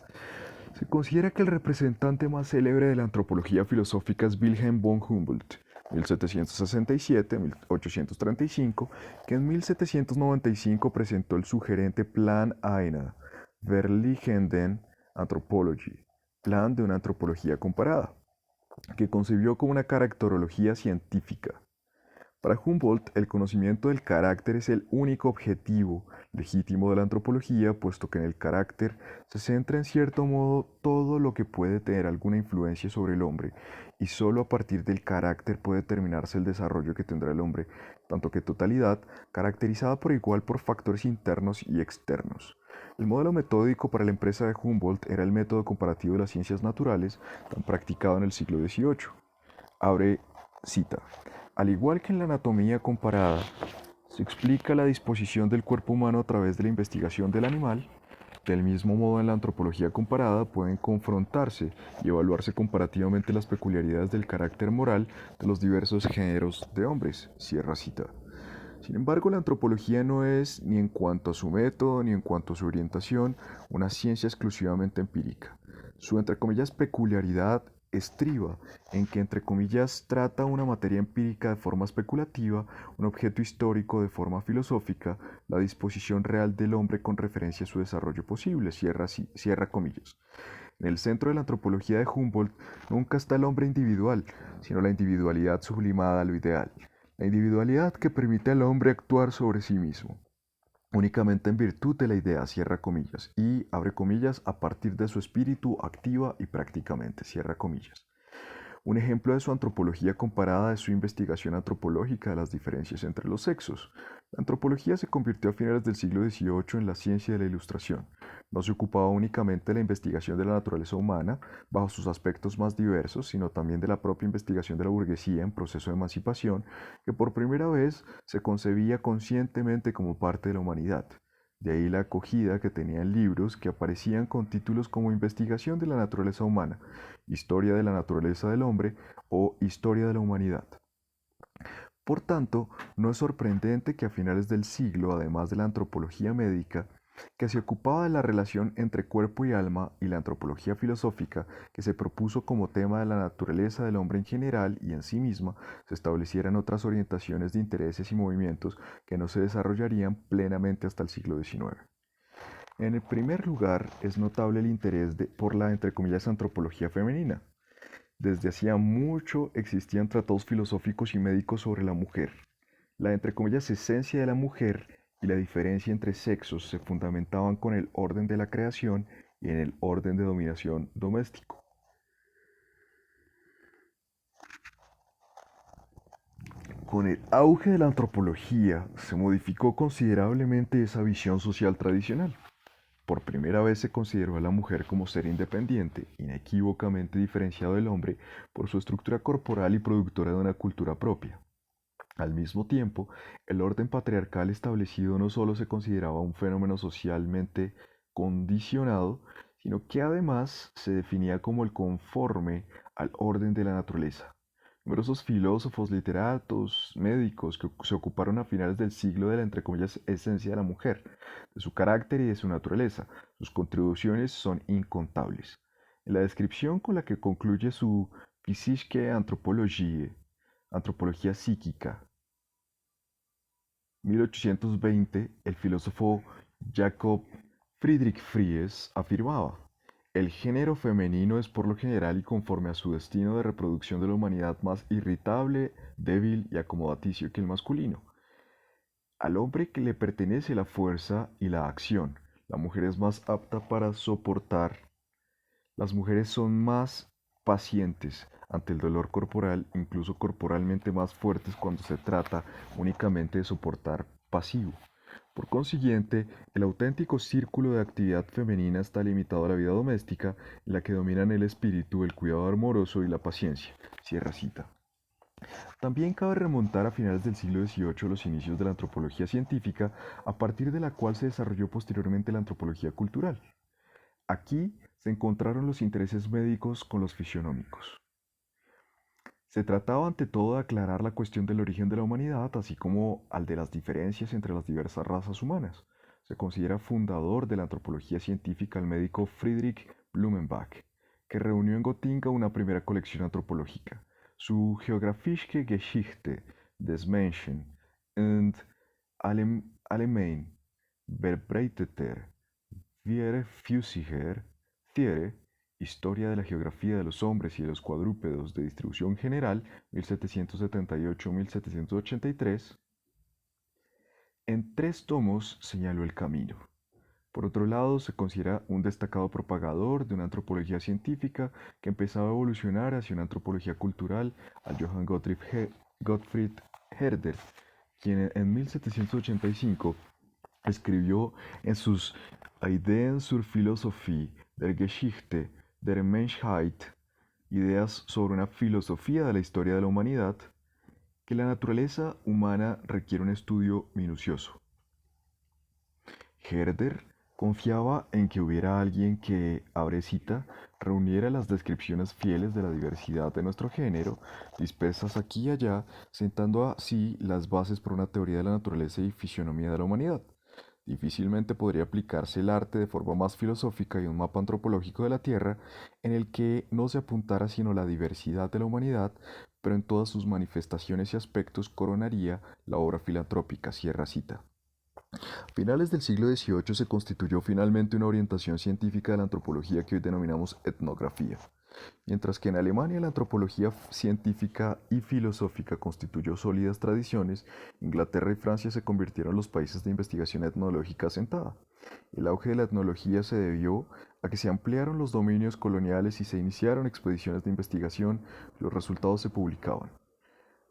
Se considera que el representante más célebre de la antropología filosófica es Wilhelm von Humboldt, 1767-1835, que en 1795 presentó el sugerente Plan einer vergleichenden Anthropologie, plan de una antropología comparada, que concibió como una caracterología científica. Para Humboldt, el conocimiento del carácter es el único objetivo legítimo de la antropología, puesto que en el carácter se centra en cierto modo todo lo que puede tener alguna influencia sobre el hombre, y sólo a partir del carácter puede determinarse el desarrollo que tendrá el hombre, tanto que totalidad, caracterizada por igual por factores internos y externos. El modelo metódico para la empresa de Humboldt era el método comparativo de las ciencias naturales, tan practicado en el siglo XVIII. Abre cita. Al igual que en la anatomía comparada, se explica la disposición del cuerpo humano a través de la investigación del animal. Del mismo modo, en la antropología comparada pueden confrontarse y evaluarse comparativamente las peculiaridades del carácter moral de los diversos géneros de hombres. Cierra cita. Sin embargo, la antropología no es, ni en cuanto a su método, ni en cuanto a su orientación, una ciencia exclusivamente empírica. Su, entre comillas, peculiaridad estriba en que, entre comillas, trata una materia empírica de forma especulativa, un objeto histórico de forma filosófica, la disposición real del hombre con referencia a su desarrollo posible, cierra comillas. En el centro de la antropología de Humboldt nunca está el hombre individual, sino la individualidad sublimada a lo ideal, la individualidad que permite al hombre actuar sobre sí mismo, únicamente en virtud de la idea, cierra comillas, y abre comillas, a partir de su espíritu activa y prácticamente, cierra comillas. Un ejemplo de su antropología comparada es su investigación antropológica de las diferencias entre los sexos. La antropología se convirtió a finales del siglo XVIII en la ciencia de la Ilustración. No se ocupaba únicamente de la investigación de la naturaleza humana bajo sus aspectos más diversos, sino también de la propia investigación de la burguesía en proceso de emancipación, que por primera vez se concebía conscientemente como parte de la humanidad. De ahí la acogida que tenían libros que aparecían con títulos como Investigación de la naturaleza humana, Historia de la naturaleza del hombre o Historia de la humanidad. Por tanto, no es sorprendente que a finales del siglo, además de la antropología médica, que se ocupaba de la relación entre cuerpo y alma, y la antropología filosófica, que se propuso como tema de la naturaleza del hombre en general y en sí misma, se establecieran otras orientaciones de intereses y movimientos que no se desarrollarían plenamente hasta el siglo XIX. En el primer lugar, es notable el interés por la, entre comillas, antropología femenina. Desde hacía mucho existían tratados filosóficos y médicos sobre la mujer. La, entre comillas, esencia de la mujer y la diferencia entre sexos se fundamentaban con el orden de la creación y en el orden de dominación doméstico. Con el auge de la antropología se modificó considerablemente esa visión social tradicional. Por primera vez se consideró a la mujer como ser independiente, inequívocamente diferenciado del hombre por su estructura corporal y productora de una cultura propia. Al mismo tiempo, el orden patriarcal establecido no solo se consideraba un fenómeno socialmente condicionado, sino que además se definía como el conforme al orden de la naturaleza. Numerosos filósofos, literatos, médicos que se ocuparon a finales del siglo de la, entre comillas, esencia de la mujer, de su carácter y de su naturaleza. Sus contribuciones son incontables. En la descripción con la que concluye su Psychische Anthropologie, Antropología Psíquica, 1820, el filósofo Jacob Friedrich Fries afirmaba: el género femenino es por lo general y conforme a su destino de reproducción de la humanidad más irritable, débil y acomodaticio que el masculino. Al hombre que le pertenece la fuerza y la acción, la mujer es más apta para soportar. Las mujeres son más pacientes ante el dolor corporal, incluso corporalmente más fuertes cuando se trata únicamente de soportar pasivo. Por consiguiente, el auténtico círculo de actividad femenina está limitado a la vida doméstica, en la que dominan el espíritu, el cuidado amoroso y la paciencia. Cierra cita. También cabe remontar a finales del siglo XVIII los inicios de la antropología científica, a partir de la cual se desarrolló posteriormente la antropología cultural. Aquí se encontraron los intereses médicos con los fisionómicos. Se trataba ante todo de aclarar la cuestión del origen de la humanidad, así como al de las diferencias entre las diversas razas humanas. Se considera fundador de la antropología científica al médico Friedrich Blumenbach, que reunió en Gotinga una primera colección antropológica, su Geographische Geschichte des Menschen und allgemein verbreiteter Physiker Thiere, Historia de la geografía de los hombres y de los cuadrúpedos de distribución general, 1778-1783, en 3 tomos señaló el camino. Por otro lado, se considera un destacado propagador de una antropología científica que empezaba a evolucionar hacia una antropología cultural al Johann Gottfried Herder, quien en 1785 escribió en sus Ideen zur Philosophie der Geschichte der Menschheit, ideas sobre una filosofía de la historia de la humanidad, que la naturaleza humana requiere un estudio minucioso. Herder confiaba en que hubiera alguien que, abre cita, reuniera las descripciones fieles de la diversidad de nuestro género, dispersas aquí y allá, sentando así las bases para una teoría de la naturaleza y fisionomía de la humanidad. Difícilmente podría aplicarse el arte de forma más filosófica y un mapa antropológico de la Tierra en el que no se apuntara sino la diversidad de la humanidad, pero en todas sus manifestaciones y aspectos coronaría la obra filantrópica. Cierra cita. A finales del siglo XVIII se constituyó finalmente una orientación científica de la antropología que hoy denominamos etnografía. Mientras que en Alemania la antropología científica y filosófica constituyó sólidas tradiciones, Inglaterra y Francia se convirtieron en los países de investigación etnológica asentada. El auge de la etnología se debió a que se ampliaron los dominios coloniales y se iniciaron expediciones de investigación, los resultados se publicaban.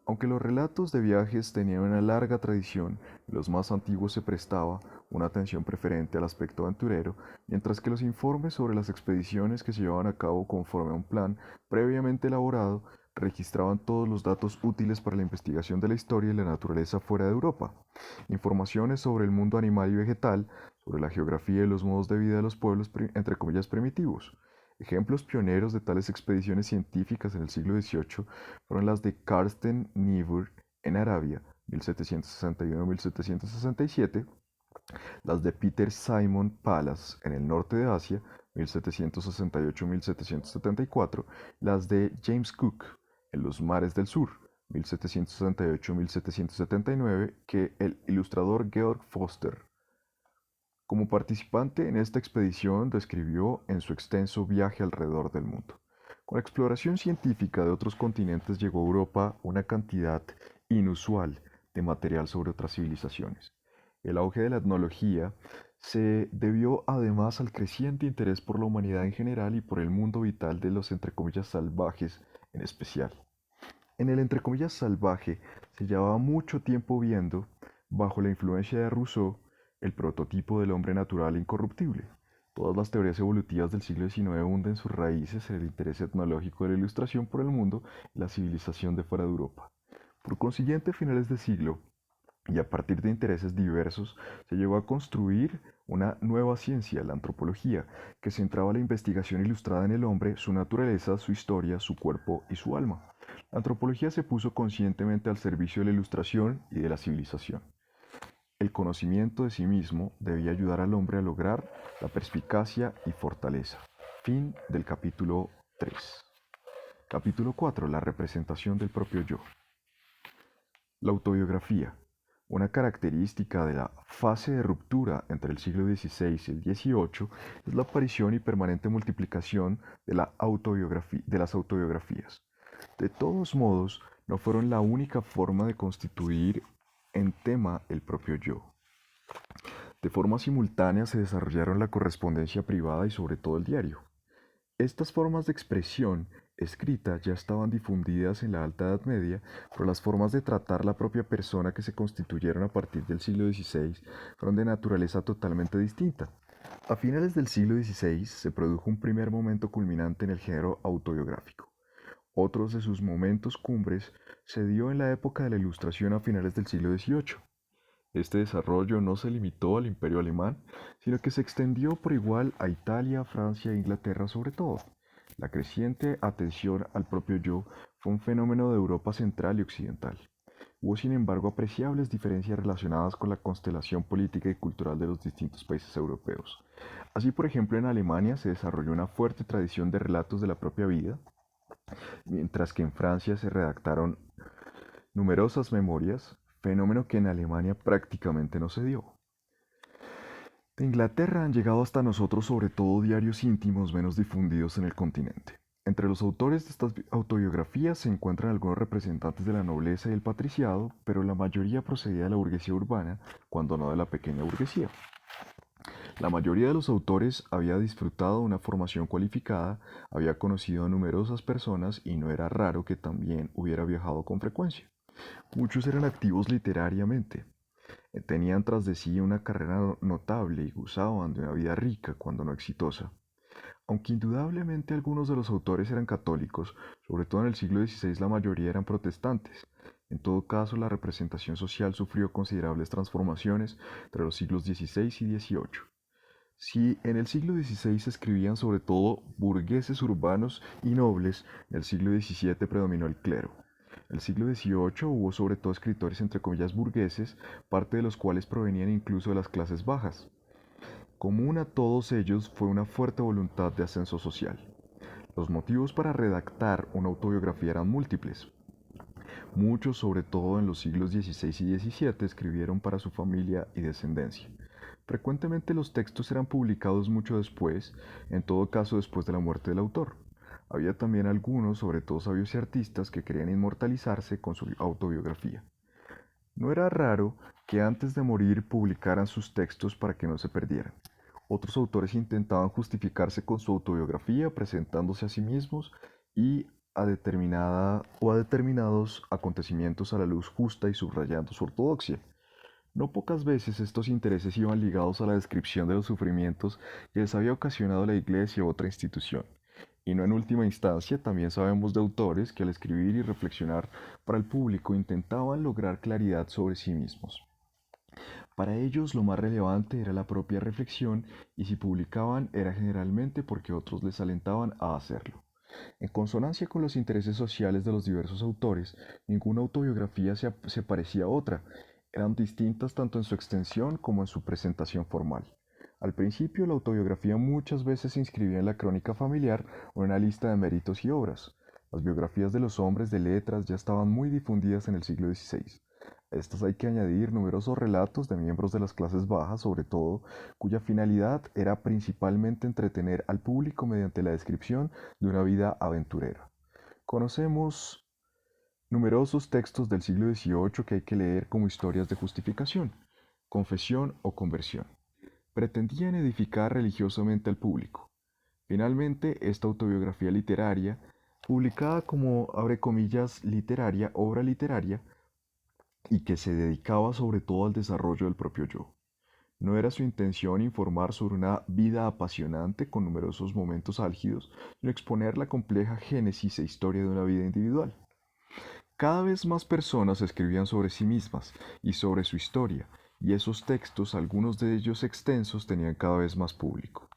Aunque los relatos de viajes tenían una larga tradición, en los más antiguos se prestaba una atención preferente al aspecto aventurero, mientras que los informes sobre las expediciones que se llevaban a cabo conforme a un plan previamente elaborado registraban todos los datos útiles para la investigación de la historia y la naturaleza fuera de Europa. Informaciones sobre el mundo animal y vegetal, sobre la geografía y los modos de vida de los pueblos, entre comillas, primitivos. Ejemplos pioneros de tales expediciones científicas en el siglo XVIII fueron las de Carsten Niebuhr en Arabia, 1761-1767, las de Peter Simon Pallas en el norte de Asia, 1768-1774, las de James Cook en los mares del sur, 1768-1779, que el ilustrador Georg Foster. Como participante en esta expedición describió en su extenso viaje alrededor del mundo. Con la exploración científica de otros continentes llegó a Europa una cantidad inusual de material sobre otras civilizaciones. El auge de la etnología se debió además al creciente interés por la humanidad en general y por el mundo vital de los entre comillas salvajes en especial. En el entre comillas salvaje se llevaba mucho tiempo viendo, bajo la influencia de Rousseau, el prototipo del hombre natural e incorruptible. Todas las teorías evolutivas del siglo XIX hunden sus raíces en el interés etnológico de la Ilustración por el mundo y la civilización de fuera de Europa. Por consiguiente, a finales de siglo, y a partir de intereses diversos, se llegó a construir una nueva ciencia, la antropología, que centraba la investigación ilustrada en el hombre, su naturaleza, su historia, su cuerpo y su alma. La antropología se puso conscientemente al servicio de la ilustración y de la civilización. El conocimiento de sí mismo debía ayudar al hombre a lograr la perspicacia y fortaleza. Fin del capítulo 3. Capítulo 4. La representación del propio yo. La autobiografía. Una característica de la fase de ruptura entre el siglo XVI y el XVIII es la aparición y permanente multiplicación de las autobiografías. De todos modos, no fueron la única forma de constituir en tema el propio yo. De forma simultánea se desarrollaron la correspondencia privada y sobre todo el diario. Estas formas de expresión escrita ya estaban difundidas en la Alta Edad Media, pero las formas de tratar la propia persona que se constituyeron a partir del siglo XVI fueron de naturaleza totalmente distinta. A finales del siglo XVI se produjo un primer momento culminante en el género autobiográfico. Otros de sus momentos cumbres se dio en la época de la Ilustración a finales del siglo XVIII. Este desarrollo no se limitó al Imperio alemán, sino que se extendió por igual a Italia, Francia e Inglaterra sobre todo. La creciente atención al propio yo fue un fenómeno de Europa central y occidental. Hubo sin embargo apreciables diferencias relacionadas con la constelación política y cultural de los distintos países europeos. Así, por ejemplo, en Alemania se desarrolló una fuerte tradición de relatos de la propia vida, mientras que en Francia se redactaron numerosas memorias, fenómeno que en Alemania prácticamente no se dio. De Inglaterra han llegado hasta nosotros sobre todo diarios íntimos menos difundidos en el continente. Entre los autores de estas autobiografías se encuentran algunos representantes de la nobleza y el patriciado, pero la mayoría procedía de la burguesía urbana, cuando no de la pequeña burguesía. La mayoría de los autores había disfrutado de una formación cualificada, había conocido a numerosas personas y no era raro que también hubiera viajado con frecuencia. Muchos eran activos literariamente, tenían tras de sí una carrera notable y gozaban de una vida rica, cuando no exitosa. Aunque indudablemente algunos de los autores eran católicos, sobre todo en el siglo XVI la mayoría eran protestantes. En todo caso, la representación social sufrió considerables transformaciones entre los siglos XVI y XVIII. Si en el siglo XVI se escribían sobre todo burgueses urbanos y nobles, en el siglo XVII predominó el clero. En el siglo XVIII hubo sobre todo escritores entre comillas burgueses, parte de los cuales provenían incluso de las clases bajas. Común a todos ellos fue una fuerte voluntad de ascenso social. Los motivos para redactar una autobiografía eran múltiples. Muchos, sobre todo en los siglos XVI y XVII, escribieron para su familia y descendencia. Frecuentemente los textos eran publicados mucho después, en todo caso después de la muerte del autor. Había también algunos, sobre todo sabios y artistas, que querían inmortalizarse con su autobiografía. No era raro que antes de morir publicaran sus textos para que no se perdieran. Otros autores intentaban justificarse con su autobiografía, presentándose a sí mismos y a determinados acontecimientos a la luz justa y subrayando su ortodoxia. No pocas veces estos intereses iban ligados a la descripción de los sufrimientos que les había ocasionado la Iglesia u otra institución. Y no en última instancia, también sabemos de autores que al escribir y reflexionar para el público intentaban lograr claridad sobre sí mismos. Para ellos lo más relevante era la propia reflexión y si publicaban era generalmente porque otros les alentaban a hacerlo. En consonancia con los intereses sociales de los diversos autores, ninguna autobiografía se parecía a otra. Eran distintas tanto en su extensión como en su presentación formal. Al principio, la autobiografía muchas veces se inscribía en la crónica familiar o en una lista de méritos y obras. Las biografías de los hombres de letras ya estaban muy difundidas en el siglo XVI. A estas hay que añadir numerosos relatos de miembros de las clases bajas, sobre todo, cuya finalidad era principalmente entretener al público mediante la descripción de una vida aventurera. Conocemos numerosos textos del siglo XVIII que hay que leer como historias de justificación, confesión o conversión. Pretendían edificar religiosamente al público. Finalmente, esta autobiografía literaria, publicada como, abre comillas, literaria, obra literaria, y que se dedicaba sobre todo al desarrollo del propio yo. No era su intención informar sobre una vida apasionante con numerosos momentos álgidos, sino exponer la compleja génesis e historia de una vida individual. Cada vez más personas escribían sobre sí mismas y sobre su historia, y esos textos, algunos de ellos extensos, tenían cada vez más público.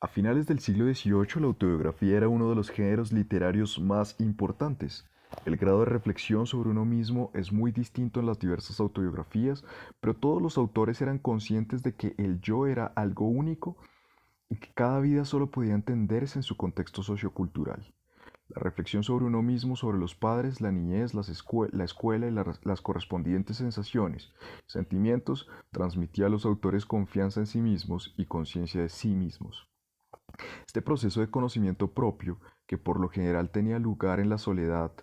A finales del siglo XVIII, la autobiografía era uno de los géneros literarios más importantes. El grado de reflexión sobre uno mismo es muy distinto en las diversas autobiografías, pero todos los autores eran conscientes de que el yo era algo único y que cada vida solo podía entenderse en su contexto sociocultural. La reflexión sobre uno mismo, sobre los padres, la niñez, la escuela y las correspondientes sensaciones, sentimientos, transmitía a los autores confianza en sí mismos y conciencia de sí mismos. Este proceso de conocimiento propio, que por lo general tenía lugar en la soledad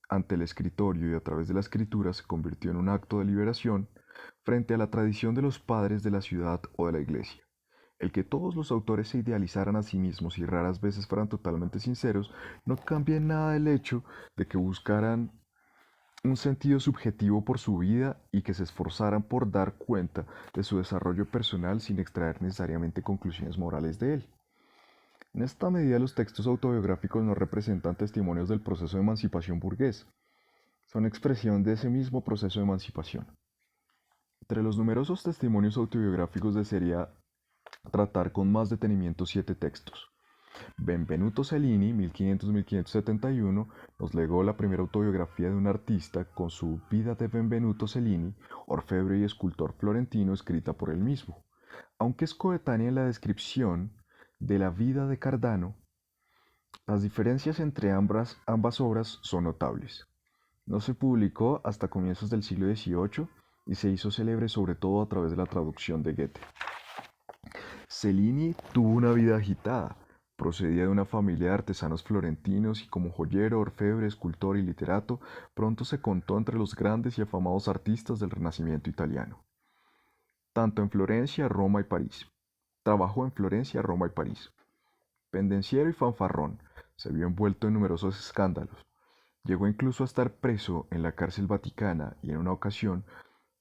ante el escritorio y a través de la escritura, se convirtió en un acto de liberación frente a la tradición de los padres de la ciudad o de la iglesia. El que todos los autores se idealizaran a sí mismos y raras veces fueran totalmente sinceros no cambia en nada el hecho de que buscaran un sentido subjetivo por su vida y que se esforzaran por dar cuenta de su desarrollo personal sin extraer necesariamente conclusiones morales de él. En esta medida, los textos autobiográficos no representan testimonios del proceso de emancipación burgués, son expresión de ese mismo proceso de emancipación. Entre los numerosos testimonios autobiográficos desearía tratar con más detenimiento 7 textos. Benvenuto Cellini, 1500-1571, nos legó la primera autobiografía de un artista con su Vida de Benvenuto Cellini, orfebre y escultor florentino, escrita por él mismo. Aunque es coetánea en la descripción de la vida de Cardano, las diferencias entre ambas obras son notables. No se publicó hasta comienzos del siglo XVIII y se hizo célebre sobre todo a través de la traducción de Goethe. Cellini tuvo una vida agitada. Procedía de una familia de artesanos florentinos y como joyero, orfebre, escultor y literato, pronto se contó entre los grandes y afamados artistas del Renacimiento italiano. Tanto en Florencia, Roma y París. Trabajó en Florencia, Roma y París. Pendenciero y fanfarrón, se vio envuelto en numerosos escándalos. Llegó incluso a estar preso en la cárcel vaticana y en una ocasión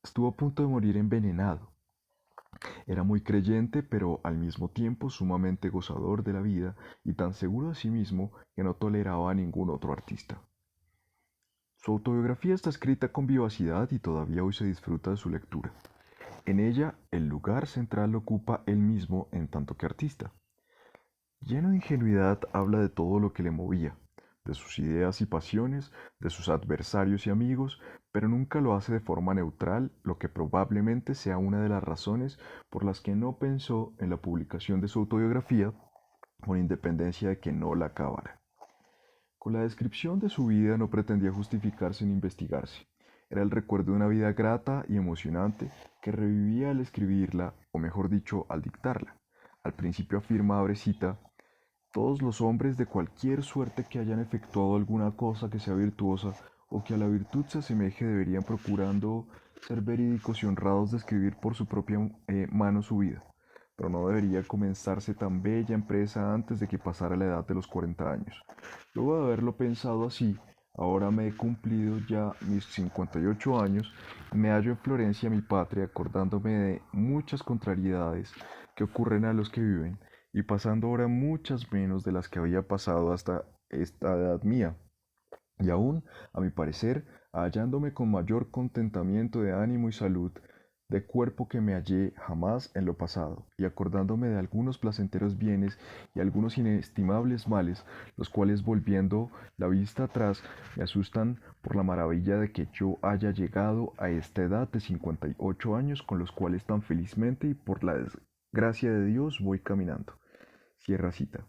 estuvo a punto de morir envenenado. Era muy creyente, pero al mismo tiempo sumamente gozador de la vida y tan seguro de sí mismo que no toleraba a ningún otro artista. Su autobiografía está escrita con vivacidad y todavía hoy se disfruta de su lectura. En ella, el lugar central lo ocupa él mismo en tanto que artista. Lleno de ingenuidad, habla de todo lo que le movía, de sus ideas y pasiones, de sus adversarios y amigos, pero nunca lo hace de forma neutral, lo que probablemente sea una de las razones por las que no pensó en la publicación de su autobiografía, con independencia de que no la acabara. Con la descripción de su vida no pretendía justificarse ni investigarse. Era el recuerdo de una vida grata y emocionante que revivía al escribirla, o mejor dicho, al dictarla. Al principio afirma, abre cita, todos los hombres de cualquier suerte que hayan efectuado alguna cosa que sea virtuosa o que a la virtud se asemeje deberían procurando ser verídicos y honrados de escribir por su propia mano su vida. Pero no debería comenzarse tan bella empresa antes de que pasara la edad de los 40 años. Luego de haberlo pensado así, ahora me he cumplido ya mis 58 años, me hallo en Florencia, mi patria, acordándome de muchas contrariedades que ocurren a los que viven y pasando ahora muchas menos de las que había pasado hasta esta edad mía. Y aún, a mi parecer, hallándome con mayor contentamiento de ánimo y salud, de cuerpo que me hallé jamás en lo pasado, y acordándome de algunos placenteros bienes y algunos inestimables males, los cuales volviendo la vista atrás me asustan por la maravilla de que yo haya llegado a esta edad de 58 años con los cuales tan felizmente y por la desgracia de Dios voy caminando. Cierra cita.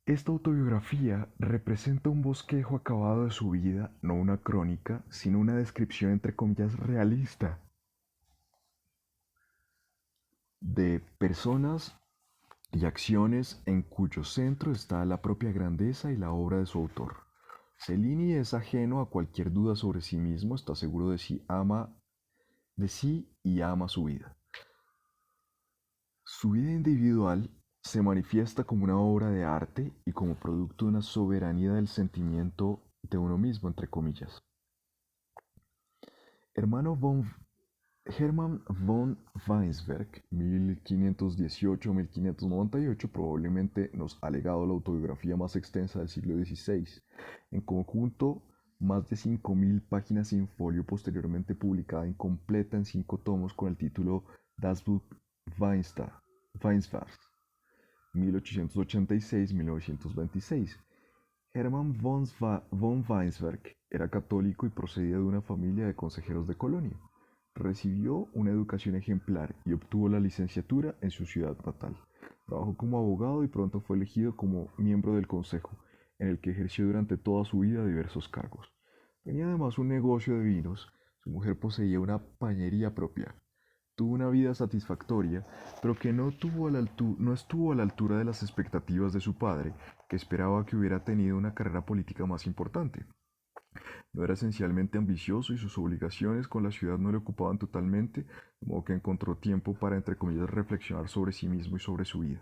Esta autobiografía representa un bosquejo acabado de su vida, no una crónica, sino una descripción entre comillas realista de personas y acciones en cuyo centro está la propia grandeza y la obra de su autor. Cellini es ajeno a cualquier duda sobre sí mismo, está seguro de sí y ama su vida. Su vida individual se manifiesta como una obra de arte y como producto de una soberanía del sentimiento de uno mismo, entre comillas. Hermano Hermann von Weinsberg, 1518-1598, probablemente nos ha legado la autobiografía más extensa del siglo XVI. En conjunto, más de 5.000 páginas en folio, posteriormente publicada incompleta en 5 tomos con el título Das Buch Weinsberg. 1886-1926. Hermann von Weinsberg era católico y procedía de una familia de consejeros de Colonia. Recibió una educación ejemplar y obtuvo la licenciatura en su ciudad natal. Trabajó como abogado y pronto fue elegido como miembro del consejo, en el que ejerció durante toda su vida diversos cargos. Tenía además un negocio de vinos, su mujer poseía una pañería propia. Tuvo una vida satisfactoria, pero que no estuvo a la altura de las expectativas de su padre, que esperaba que hubiera tenido una carrera política más importante. No era esencialmente ambicioso y sus obligaciones con la ciudad no le ocupaban totalmente, de modo que encontró tiempo para, entre comillas, reflexionar sobre sí mismo y sobre su vida.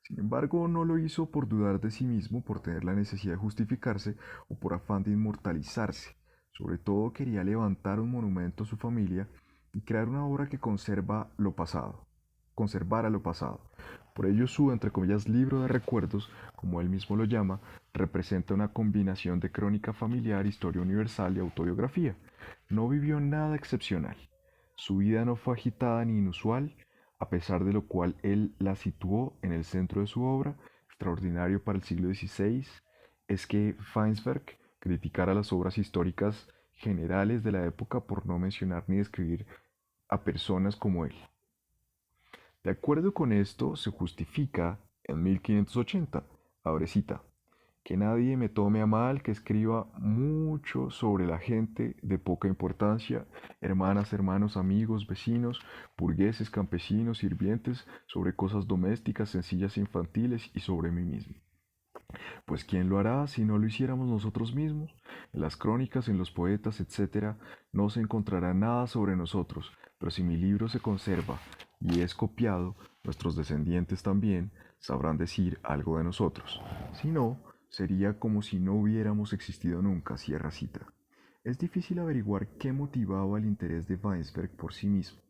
Sin embargo, no lo hizo por dudar de sí mismo, por tener la necesidad de justificarse o por afán de inmortalizarse. Sobre todo quería levantar un monumento a su familia y crear una obra que conservara lo pasado. Por ello su, entre comillas, libro de recuerdos, como él mismo lo llama, representa una combinación de crónica familiar, historia universal y autobiografía. No vivió nada excepcional. Su vida no fue agitada ni inusual, a pesar de lo cual él la situó en el centro de su obra. Extraordinario para el siglo XVI es que Weinsberg criticara las obras históricas generales de la época por no mencionar ni describir a personas como él. De acuerdo con esto, se justifica en 1580, abre cita, que nadie me tome a mal que escriba mucho sobre la gente de poca importancia, hermanas, hermanos, amigos, vecinos, burgueses, campesinos, sirvientes, sobre cosas domésticas, sencillas e infantiles y sobre mí mismo. Pues ¿quién lo hará si no lo hiciéramos nosotros mismos? En las crónicas, en los poetas, etcétera, no se encontrará nada sobre nosotros, pero si mi libro se conserva y es copiado, nuestros descendientes también sabrán decir algo de nosotros. Si no, sería como si no hubiéramos existido nunca, cierra cita. Es difícil averiguar qué motivaba el interés de Weinsberg por sí mismo.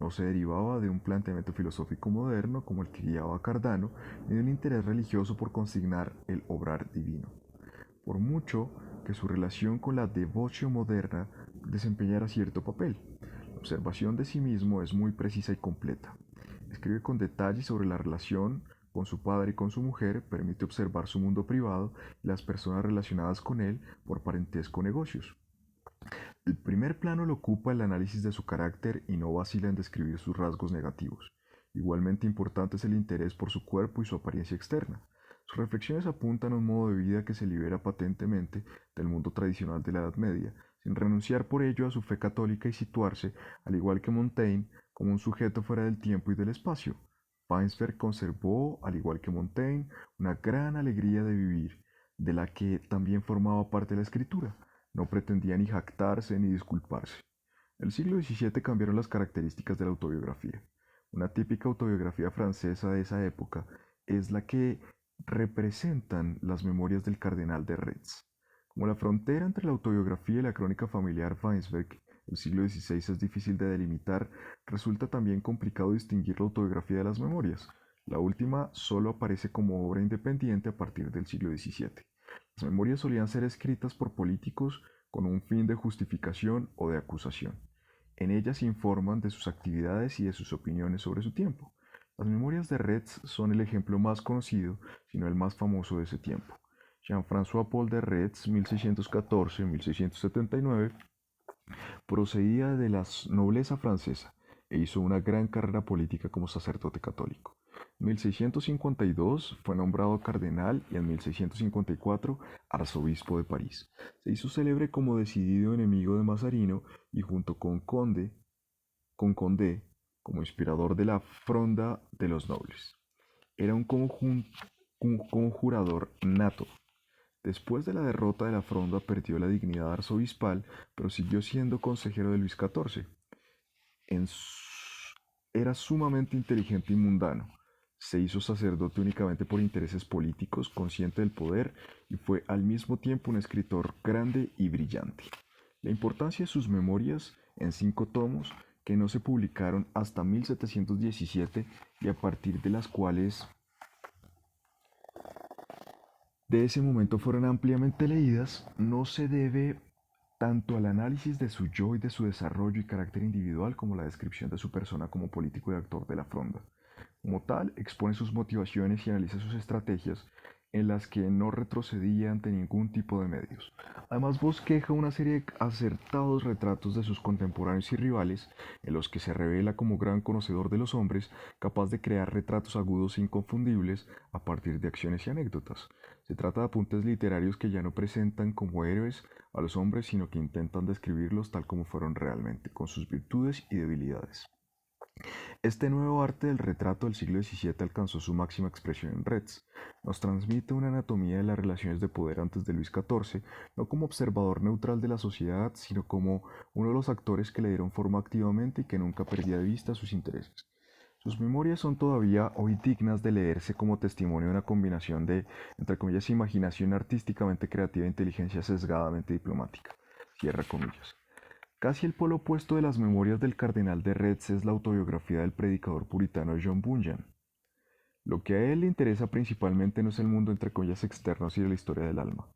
No se derivaba de un planteamiento filosófico moderno como el que guiaba a Cardano, ni de un interés religioso por consignar el obrar divino. Por mucho que su relación con la devoción moderna desempeñara cierto papel, la observación de sí mismo es muy precisa y completa. Escribe con detalle sobre la relación con su padre y con su mujer, permite observar su mundo privado y las personas relacionadas con él por parentesco o negocios. El primer plano lo ocupa el análisis de su carácter y no vacila en describir sus rasgos negativos. Igualmente importante es el interés por su cuerpo y su apariencia externa. Sus reflexiones apuntan a un modo de vida que se libera patentemente del mundo tradicional de la Edad Media, sin renunciar por ello a su fe católica y situarse, al igual que Montaigne, como un sujeto fuera del tiempo y del espacio. Weinsberg conservó, al igual que Montaigne, una gran alegría de vivir, de la que también formaba parte la escritura. No pretendía ni jactarse ni disculparse. En el siglo XVII cambiaron las características de la autobiografía. Una típica autobiografía francesa de esa época es la que representan las memorias del cardenal de Retz. Como la frontera entre la autobiografía y la crónica familiar Weinsberg del siglo XVI es difícil de delimitar, resulta también complicado distinguir la autobiografía de las memorias. La última solo aparece como obra independiente a partir del siglo XVII. Las memorias solían ser escritas por políticos con un fin de justificación o de acusación. En ellas informan de sus actividades y de sus opiniones sobre su tiempo. Las memorias de Retz son el ejemplo más conocido, si no el más famoso de ese tiempo. Jean-François Paul de Retz, 1614-1679, procedía de la nobleza francesa e hizo una gran carrera política como sacerdote católico. En 1652 fue nombrado cardenal y en 1654 arzobispo de París. Se hizo célebre como decidido enemigo de Mazarino y junto con Condé como inspirador de la Fronda de los Nobles. Era un conjurador nato. Después de la derrota de la Fronda perdió la dignidad arzobispal, pero siguió siendo consejero de Luis XIV. En Era sumamente inteligente y mundano. Se hizo sacerdote únicamente por intereses políticos, consciente del poder, y fue al mismo tiempo un escritor grande y brillante. La importancia de sus memorias, en 5 tomos, que no se publicaron hasta 1717 y a partir de las cuales de ese momento fueron ampliamente leídas, no se debe tanto al análisis de su yo y de su desarrollo y carácter individual como a la descripción de su persona como político y actor de la Fronda. Como tal, expone sus motivaciones y analiza sus estrategias en las que no retrocedía ante ningún tipo de medios. Además, bosqueja una serie de acertados retratos de sus contemporáneos y rivales, en los que se revela como gran conocedor de los hombres, capaz de crear retratos agudos e inconfundibles a partir de acciones y anécdotas. Se trata de apuntes literarios que ya no presentan como héroes a los hombres, sino que intentan describirlos tal como fueron realmente, con sus virtudes y debilidades. Este nuevo arte del retrato del siglo XVII alcanzó su máxima expresión en Retz. Nos transmite una anatomía de las relaciones de poder antes de Luis XIV, no como observador neutral de la sociedad, sino como uno de los actores que le dieron forma activamente y que nunca perdía de vista sus intereses. Sus memorias son todavía hoy dignas de leerse como testimonio de una combinación de, entre comillas, imaginación artísticamente creativa e inteligencia sesgadamente diplomática. Cierra comillas. Casi el polo opuesto de las memorias del cardenal de Retz es la autobiografía del predicador puritano John Bunyan. Lo que a él le interesa principalmente no es el mundo entre comillas externo, sino la historia del alma.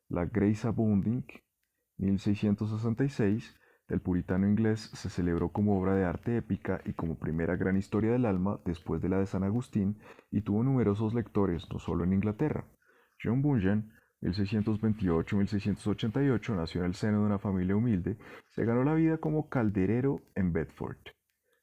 La Grace Abounding, 1666, del puritano inglés, se celebró como obra de arte épica y como primera gran historia del alma después de la de San Agustín, y tuvo numerosos lectores, no solo en Inglaterra. John Bunyan, 1628-1688, nació en el seno de una familia humilde. Se ganó la vida como calderero en Bedford.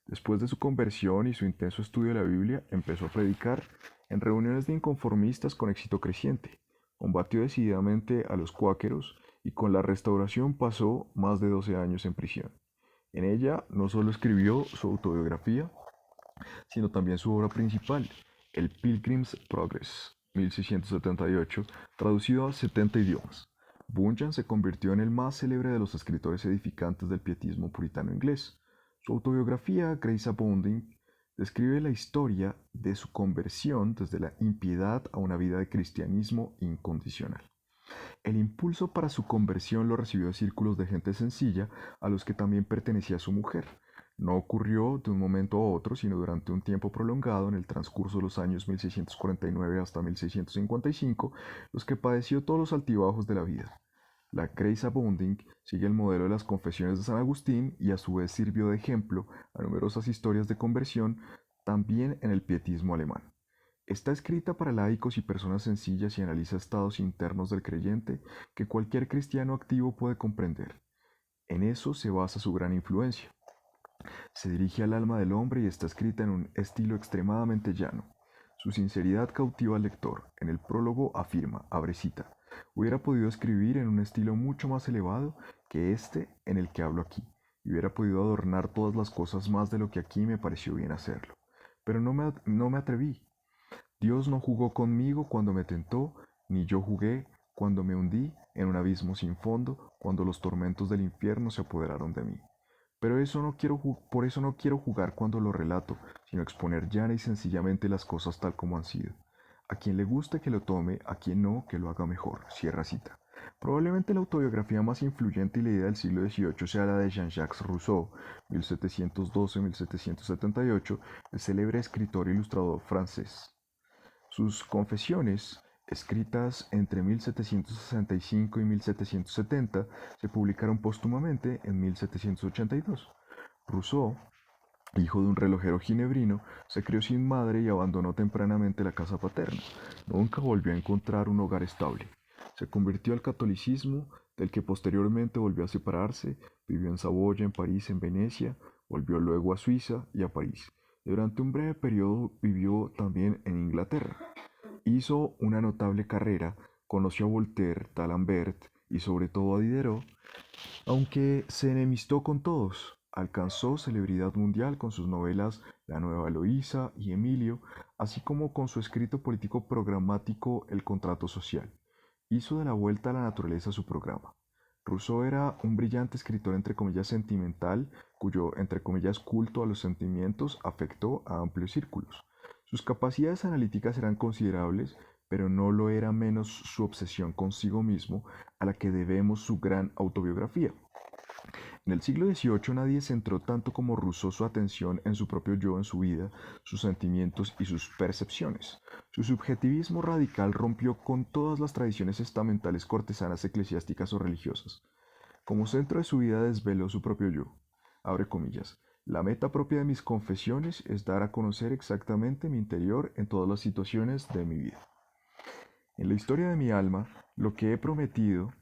Después de su conversión y su intenso estudio de la Biblia, empezó a predicar en reuniones de inconformistas con éxito creciente. Combatió decididamente a los cuáqueros y con la Restauración pasó más de 12 años en prisión. En ella no solo escribió su autobiografía, sino también su obra principal, El Pilgrim's Progress, 1678, traducido a 70 idiomas. Bunyan se convirtió en el más célebre de los escritores edificantes del pietismo puritano inglés. Su autobiografía, Grace Abounding, describe la historia de su conversión desde la impiedad a una vida de cristianismo incondicional. El impulso para su conversión lo recibió de círculos de gente sencilla a los que también pertenecía su mujer. No ocurrió de un momento a otro, sino durante un tiempo prolongado en el transcurso de los años 1649 hasta 1655, los que padeció todos los altibajos de la vida. La Grace Abounding sigue el modelo de las confesiones de San Agustín y a su vez sirvió de ejemplo a numerosas historias de conversión también en el pietismo alemán. Está escrita para laicos y personas sencillas y analiza estados internos del creyente que cualquier cristiano activo puede comprender. En eso se basa su gran influencia. Se dirige al alma del hombre y está escrita en un estilo extremadamente llano. Su sinceridad cautiva al lector. En el prólogo afirma, abre cita, hubiera podido escribir en un estilo mucho más elevado que este en el que hablo aquí, y hubiera podido adornar todas las cosas más de lo que aquí me pareció bien hacerlo. Pero no me atreví. Dios no jugó conmigo cuando me tentó, ni yo jugué cuando me hundí en un abismo sin fondo, cuando los tormentos del infierno se apoderaron de mí. Pero por eso no quiero jugar cuando lo relato, sino exponer llana y sencillamente las cosas tal como han sido. A quien le guste que lo tome, a quien no, que lo haga mejor. Cierra cita. Probablemente la autobiografía más influyente y leída del siglo XVIII sea la de Jean-Jacques Rousseau, 1712-1778, el célebre escritor e ilustrador francés. Sus confesiones, escritas entre 1765 y 1770, se publicaron póstumamente en 1782. Rousseau, hijo de un relojero ginebrino, se crió sin madre y abandonó tempranamente la casa paterna. Nunca volvió a encontrar un hogar estable. Se convirtió al catolicismo, del que posteriormente volvió a separarse, vivió en Saboya, en París, en Venecia, volvió luego a Suiza y a París. Durante un breve periodo vivió también en Inglaterra. Hizo una notable carrera, conoció a Voltaire, D'Alembert y sobre todo a Diderot, aunque se enemistó con todos. Alcanzó celebridad mundial con sus novelas La Nueva Eloísa y Emilio, así como con su escrito político programático El Contrato Social. Hizo de la vuelta a la naturaleza su programa. Rousseau era un brillante escritor entre comillas sentimental, cuyo entre comillas culto a los sentimientos afectó a amplios círculos. Sus capacidades analíticas eran considerables, pero no lo era menos su obsesión consigo mismo, a la que debemos su gran autobiografía. En el siglo XVIII nadie centró tanto como Rousseau su atención en su propio yo, en su vida, sus sentimientos y sus percepciones. Su subjetivismo radical rompió con todas las tradiciones estamentales cortesanas, eclesiásticas o religiosas. Como centro de su vida desveló su propio yo, abre comillas, La meta propia de mis confesiones es dar a conocer exactamente mi interior en todas las situaciones de mi vida. En la historia de mi alma, lo que he prometido,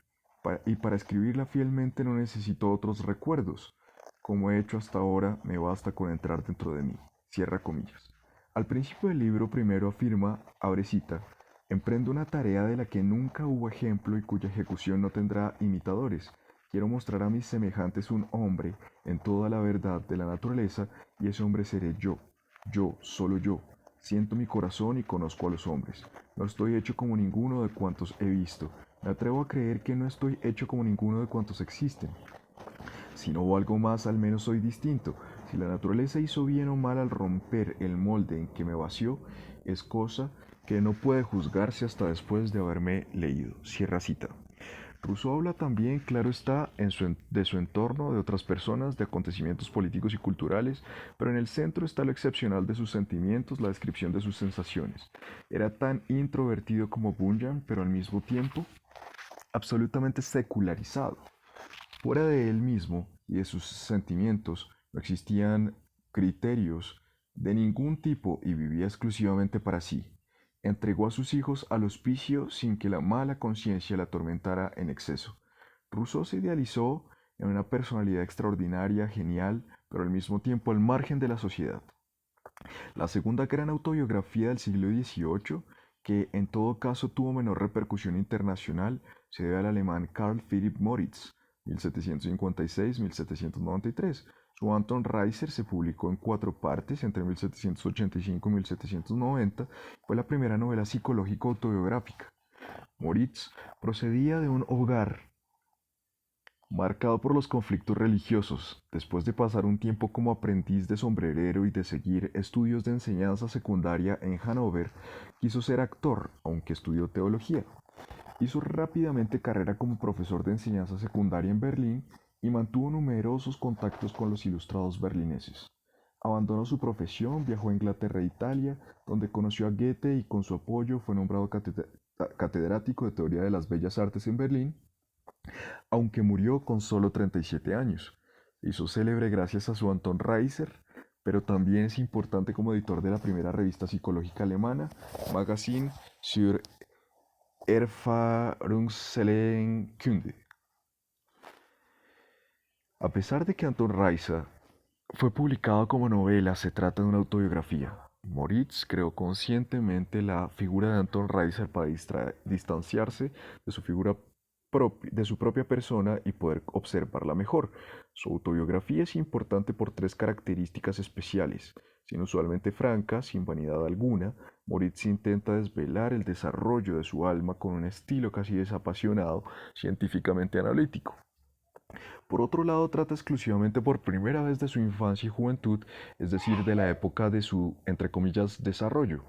y para escribirla fielmente no necesito otros recuerdos. Como he hecho hasta ahora, me basta con entrar dentro de mí. Cierra comillas. Al principio del libro primero afirma, abre cita, emprendo una tarea de la que nunca hubo ejemplo y cuya ejecución no tendrá imitadores. Quiero mostrar a mis semejantes un hombre en toda la verdad de la naturaleza y ese hombre seré yo, solo yo. Siento mi corazón y conozco a los hombres. No estoy hecho como ninguno de cuantos he visto. Me atrevo a creer que no estoy hecho como ninguno de cuantos existen. Si no valgo más, al menos soy distinto. Si la naturaleza hizo bien o mal al romper el molde en que me vació, es cosa que no puede juzgarse hasta después de haberme leído. Cierra cita. Rousseau habla también, claro está, de su entorno, de otras personas, de acontecimientos políticos y culturales, pero en el centro está lo excepcional de sus sentimientos, la descripción de sus sensaciones. Era tan introvertido como Bunyan, pero al mismo tiempo absolutamente secularizado. Fuera de él mismo y de sus sentimientos no existían criterios de ningún tipo y vivía exclusivamente para sí. Entregó a sus hijos al hospicio sin que la mala conciencia la atormentara en exceso. Rousseau se idealizó en una personalidad extraordinaria, genial, pero al mismo tiempo al margen de la sociedad. La segunda gran autobiografía del siglo XVIII, que en todo caso tuvo menor repercusión internacional, se debe al alemán Karl Philipp Moritz, 1756-1793. Su Anton Reiser se publicó en 4 partes entre 1785 y 1790. Fue la primera novela psicológica autobiográfica. Moritz procedía de un hogar marcado por los conflictos religiosos. Después de pasar un tiempo como aprendiz de sombrerero y de seguir estudios de enseñanza secundaria en Hannover, quiso ser actor, aunque estudió teología. Hizo rápidamente carrera como profesor de enseñanza secundaria en Berlín y mantuvo numerosos contactos con los ilustrados berlineses. Abandonó su profesión, viajó a Inglaterra e Italia, donde conoció a Goethe y con su apoyo fue nombrado catedrático de Teoría de las Bellas Artes en Berlín, aunque murió con solo 37 años. Se hizo célebre gracias a su Anton Reiser, pero también es importante como editor de la primera revista psicológica alemana, Magazin zur Erfahrungsseelenkunde. A pesar de que Anton Reiser fue publicado como novela, se trata de una autobiografía. Moritz creó conscientemente la figura de Anton Reiser para distanciarse de su de su propia persona y poder observarla mejor. Su autobiografía es importante por 3 características especiales. Sin usualmente franca, sin vanidad alguna, Moritz intenta desvelar el desarrollo de su alma con un estilo casi desapasionado, científicamente analítico. Por otro lado, trata exclusivamente por primera vez de su infancia y juventud, es decir, de la época de su, entre comillas, desarrollo.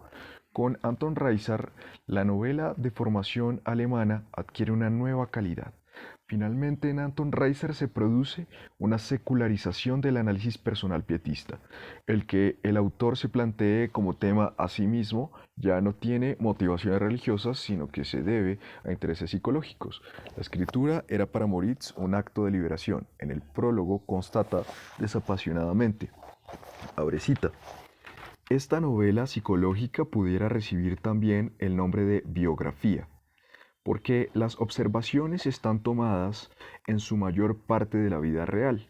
Con Anton Reiser, la novela de formación alemana adquiere una nueva calidad. Finalmente, en Anton Reiser se produce una secularización del análisis personal pietista. El que el autor se plantee como tema a sí mismo ya no tiene motivaciones religiosas, sino que se debe a intereses psicológicos. La escritura era para Moritz un acto de liberación. En el prólogo constata desapasionadamente, abre cita, esta novela psicológica pudiera recibir también el nombre de biografía, porque las observaciones están tomadas en su mayor parte de la vida real.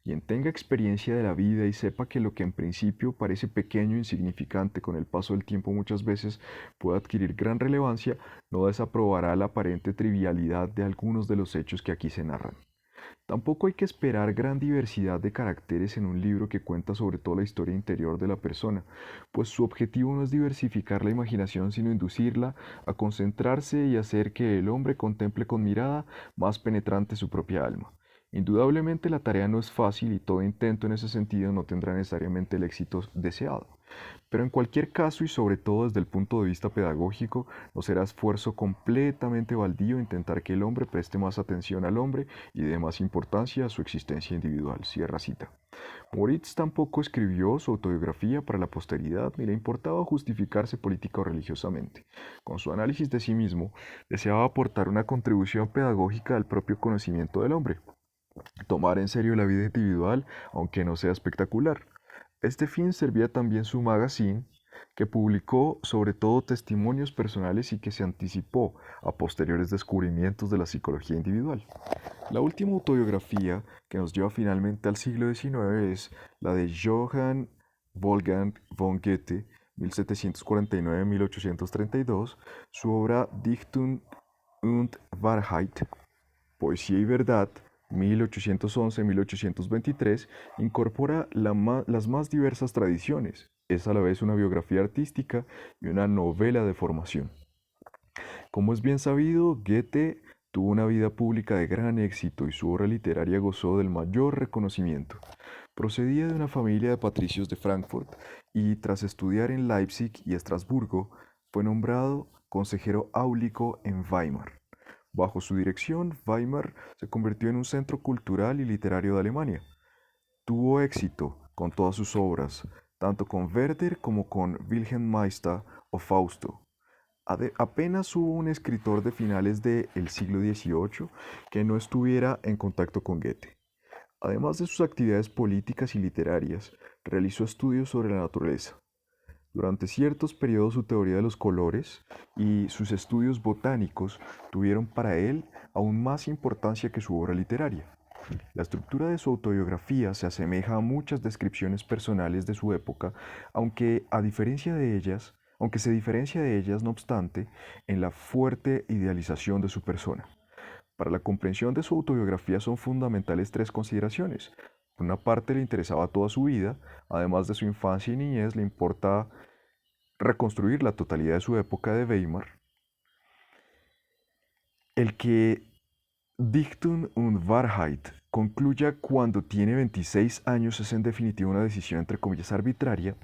Quien tenga experiencia de la vida y sepa que lo que en principio parece pequeño e insignificante con el paso del tiempo muchas veces puede adquirir gran relevancia, no desaprobará la aparente trivialidad de algunos de los hechos que aquí se narran. Tampoco hay que esperar gran diversidad de caracteres en un libro que cuenta sobre toda la historia interior de la persona, pues su objetivo no es diversificar la imaginación, sino inducirla a concentrarse y hacer que el hombre contemple con mirada más penetrante su propia alma. Indudablemente la tarea no es fácil y todo intento en ese sentido no tendrá necesariamente el éxito deseado. Pero en cualquier caso y sobre todo desde el punto de vista pedagógico, no será esfuerzo completamente baldío intentar que el hombre preste más atención al hombre y dé más importancia a su existencia individual. Cierra cita. Moritz tampoco escribió su autobiografía para la posteridad ni le importaba justificarse política o religiosamente. Con su análisis de sí mismo, deseaba aportar una contribución pedagógica al propio conocimiento del hombre. tomar en serio la vida individual, aunque no sea espectacular. Este fin servía también su magazine, que publicó sobre todo testimonios personales y que se anticipó a posteriores descubrimientos de la psicología individual. La última autobiografía que nos lleva finalmente al siglo XIX es la de Johann Wolfgang von Goethe, 1749-1832, su obra Dichtung und Wahrheit, Poesía y Verdad, 1811-1823, incorpora las más diversas tradiciones. Es a la vez una biografía artística y una novela de formación. Como es bien sabido, Goethe tuvo una vida pública de gran éxito y su obra literaria gozó del mayor reconocimiento. Procedía de una familia de patricios de Frankfurt y tras estudiar en Leipzig y Estrasburgo, fue nombrado consejero áulico en Weimar. Bajo su dirección, Weimar se convirtió en un centro cultural y literario de Alemania. Tuvo éxito con todas sus obras, tanto con Werther como con Wilhelm Meister o Fausto. Apenas hubo un escritor de finales del siglo XVIII que no estuviera en contacto con Goethe. Además de sus actividades políticas y literarias, realizó estudios sobre la naturaleza. Durante ciertos periodos su teoría de los colores y sus estudios botánicos tuvieron para él aún más importancia que su obra literaria. La estructura de su autobiografía se asemeja a muchas descripciones personales de su época, aunque se diferencia de ellas, no obstante, en la fuerte idealización de su persona. Para la comprensión de su autobiografía son fundamentales tres consideraciones. Por una parte, le interesaba toda su vida, además de su infancia y niñez, le importa reconstruir la totalidad de su época de Weimar. El que Dichtung und Wahrheit concluya cuando tiene 26 años es en definitiva una decisión entre comillas arbitraria.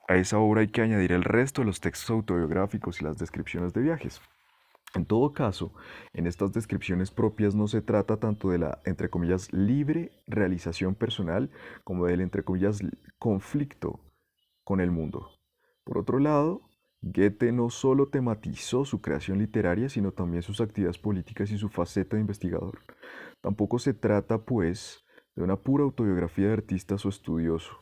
A esa obra hay que añadir el resto de los textos autobiográficos y las descripciones de viajes. En todo caso, en estas descripciones propias no se trata tanto de la, entre comillas, libre realización personal como del, entre comillas, conflicto con el mundo. Por otro lado, Goethe no solo tematizó su creación literaria, sino también sus actividades políticas y su faceta de investigador. Tampoco se trata, pues, de una pura autobiografía de artista o estudioso.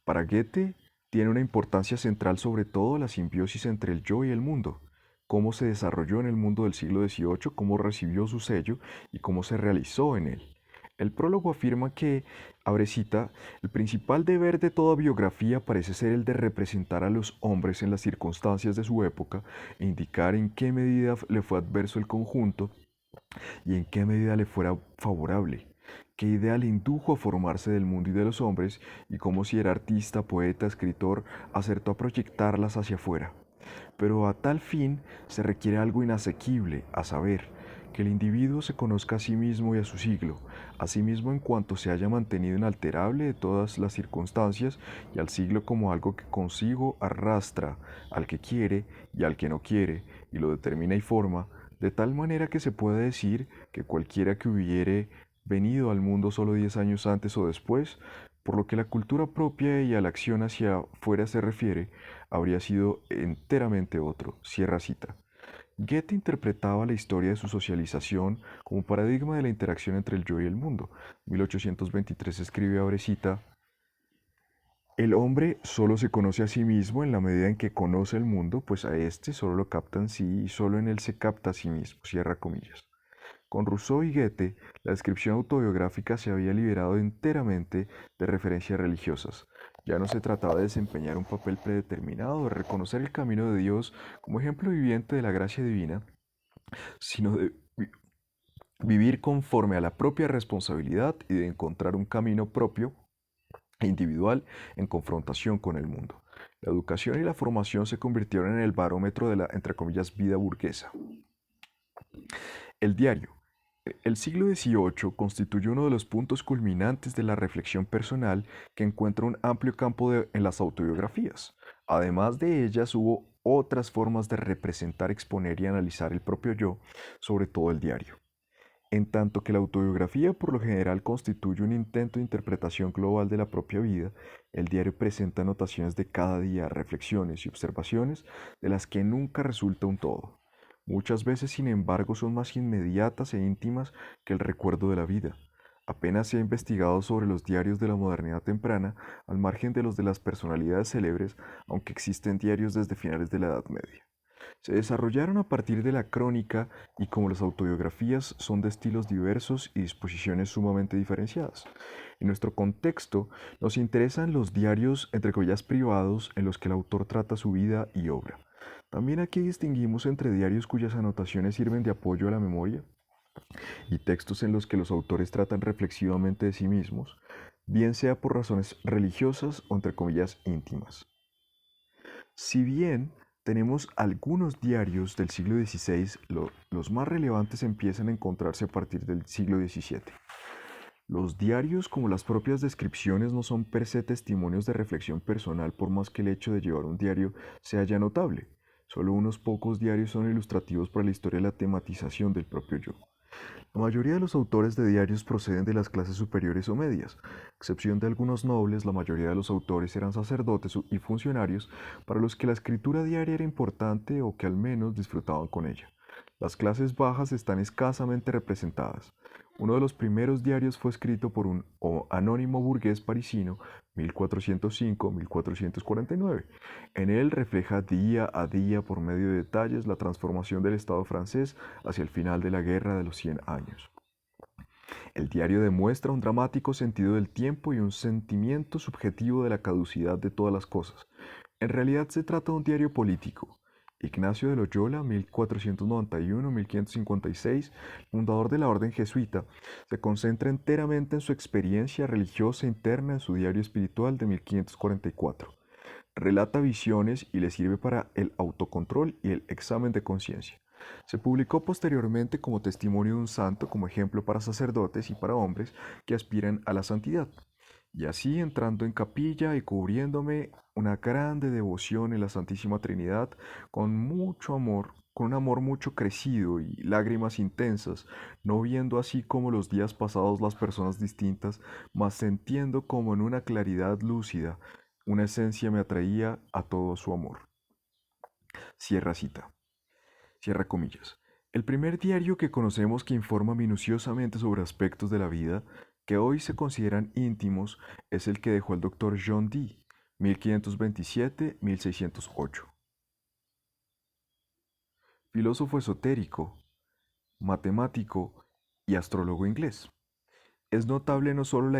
Para Goethe tiene una importancia central sobre todo la simbiosis entre el yo y el mundo, cómo se desarrolló en el mundo del siglo XVIII, cómo recibió su sello y cómo se realizó en él. El prólogo afirma que, abre cita, el principal deber de toda biografía parece ser el de representar a los hombres en las circunstancias de su época e indicar en qué medida le fue adverso el conjunto y en qué medida le fuera favorable, qué idea le indujo a formarse del mundo y de los hombres y cómo si era artista, poeta, escritor, acertó a proyectarlas hacia afuera. Pero a tal fin se requiere algo inasequible, a saber, que el individuo se conozca a sí mismo y a su siglo, a sí mismo en cuanto se haya mantenido inalterable de todas las circunstancias y al siglo como algo que consigo arrastra al que quiere y al que no quiere y lo determina y forma, de tal manera que se puede decir que cualquiera que hubiere venido al mundo solo 10 años antes o después, por lo que la cultura propia y a la acción hacia afuera se refiere, habría sido enteramente otro. Cierra cita. Goethe interpretaba la historia de su socialización como paradigma de la interacción entre el yo y el mundo. 1823 escribe, abre cita, el hombre solo se conoce a sí mismo en la medida en que conoce el mundo, pues a éste solo lo capta en sí y solo en él se capta a sí mismo. Cierra comillas. Con Rousseau y Goethe, la descripción autobiográfica se había liberado enteramente de referencias religiosas. Ya no se trataba de desempeñar un papel predeterminado, de reconocer el camino de Dios como ejemplo viviente de la gracia divina, sino de vivir conforme a la propia responsabilidad y de encontrar un camino propio e individual en confrontación con el mundo. La educación y la formación se convirtieron en el barómetro de la, entre comillas, vida burguesa. El diario. El siglo XVIII constituye uno de los puntos culminantes de la reflexión personal que encuentra un amplio campo en las autobiografías. Además de ellas, hubo otras formas de representar, exponer y analizar el propio yo, sobre todo el diario. En tanto que la autobiografía por lo general constituye un intento de interpretación global de la propia vida, el diario presenta anotaciones de cada día, reflexiones y observaciones de las que nunca resulta un todo. Muchas veces, sin embargo, son más inmediatas e íntimas que el recuerdo de la vida. Apenas se ha investigado sobre los diarios de la modernidad temprana, al margen de los de las personalidades célebres, aunque existen diarios desde finales de la Edad Media. Se desarrollaron a partir de la crónica y como las autobiografías son de estilos diversos y disposiciones sumamente diferenciadas. En nuestro contexto, nos interesan los diarios, entre comillas, privados en los que el autor trata su vida y obra. También aquí distinguimos entre diarios cuyas anotaciones sirven de apoyo a la memoria y textos en los que los autores tratan reflexivamente de sí mismos, bien sea por razones religiosas o entre comillas íntimas. Si bien tenemos algunos diarios del siglo XVI, los más relevantes empiezan a encontrarse a partir del siglo XVII. Los diarios, como las propias descripciones, no son per se testimonios de reflexión personal por más que el hecho de llevar un diario sea ya notable. Solo unos pocos diarios son ilustrativos para la historia de la tematización del propio yo. La mayoría de los autores de diarios proceden de las clases superiores o medias. A excepción de algunos nobles, la mayoría de los autores eran sacerdotes y funcionarios para los que la escritura diaria era importante o que al menos disfrutaban con ella. Las clases bajas están escasamente representadas. Uno de los primeros diarios fue escrito por un anónimo burgués parisino, 1405-1449. En él refleja día a día, por medio de detalles, la transformación del Estado francés hacia el final de la Guerra de los 100 años. El diario demuestra un dramático sentido del tiempo y un sentimiento subjetivo de la caducidad de todas las cosas. En realidad se trata de un diario político. Ignacio de Loyola, 1491-1556, fundador de la orden jesuita, se concentra enteramente en su experiencia religiosa interna en su diario espiritual de 1544. Relata visiones y le sirve para el autocontrol y el examen de conciencia. Se publicó posteriormente como testimonio de un santo, como ejemplo para sacerdotes y para hombres que aspiran a la santidad. Y así, entrando en capilla y cubriéndome una grande devoción en la Santísima Trinidad, con mucho amor, con un amor mucho crecido y lágrimas intensas, no viendo así como los días pasados las personas distintas, mas sintiendo como en una claridad lúcida, una esencia me atraía a todo su amor. Cierra cita. Cierra comillas. El primer diario que conocemos que informa minuciosamente sobre aspectos de la vida que hoy se consideran íntimos es el que dejó el doctor John Dee, 1527-1608. Filósofo esotérico, matemático y astrólogo inglés. Es notable no solo la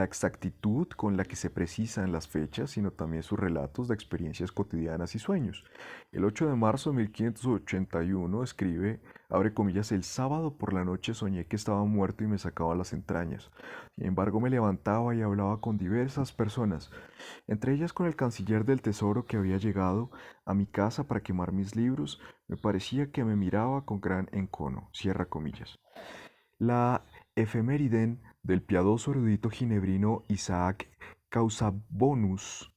exactitud con la que se precisan las fechas, sino también sus relatos de experiencias cotidianas y sueños. El 8 de marzo de 1581 escribe, abre comillas, el sábado por la noche soñé que estaba muerto y me sacaba las entrañas. Sin embargo, me levantaba y hablaba con diversas personas, entre ellas con el canciller del Tesoro que había llegado a mi casa para quemar mis libros. Me parecía que me miraba con gran encono. Cierra comillas. La efemériden del piadoso erudito ginebrino Isaac Casaubonus,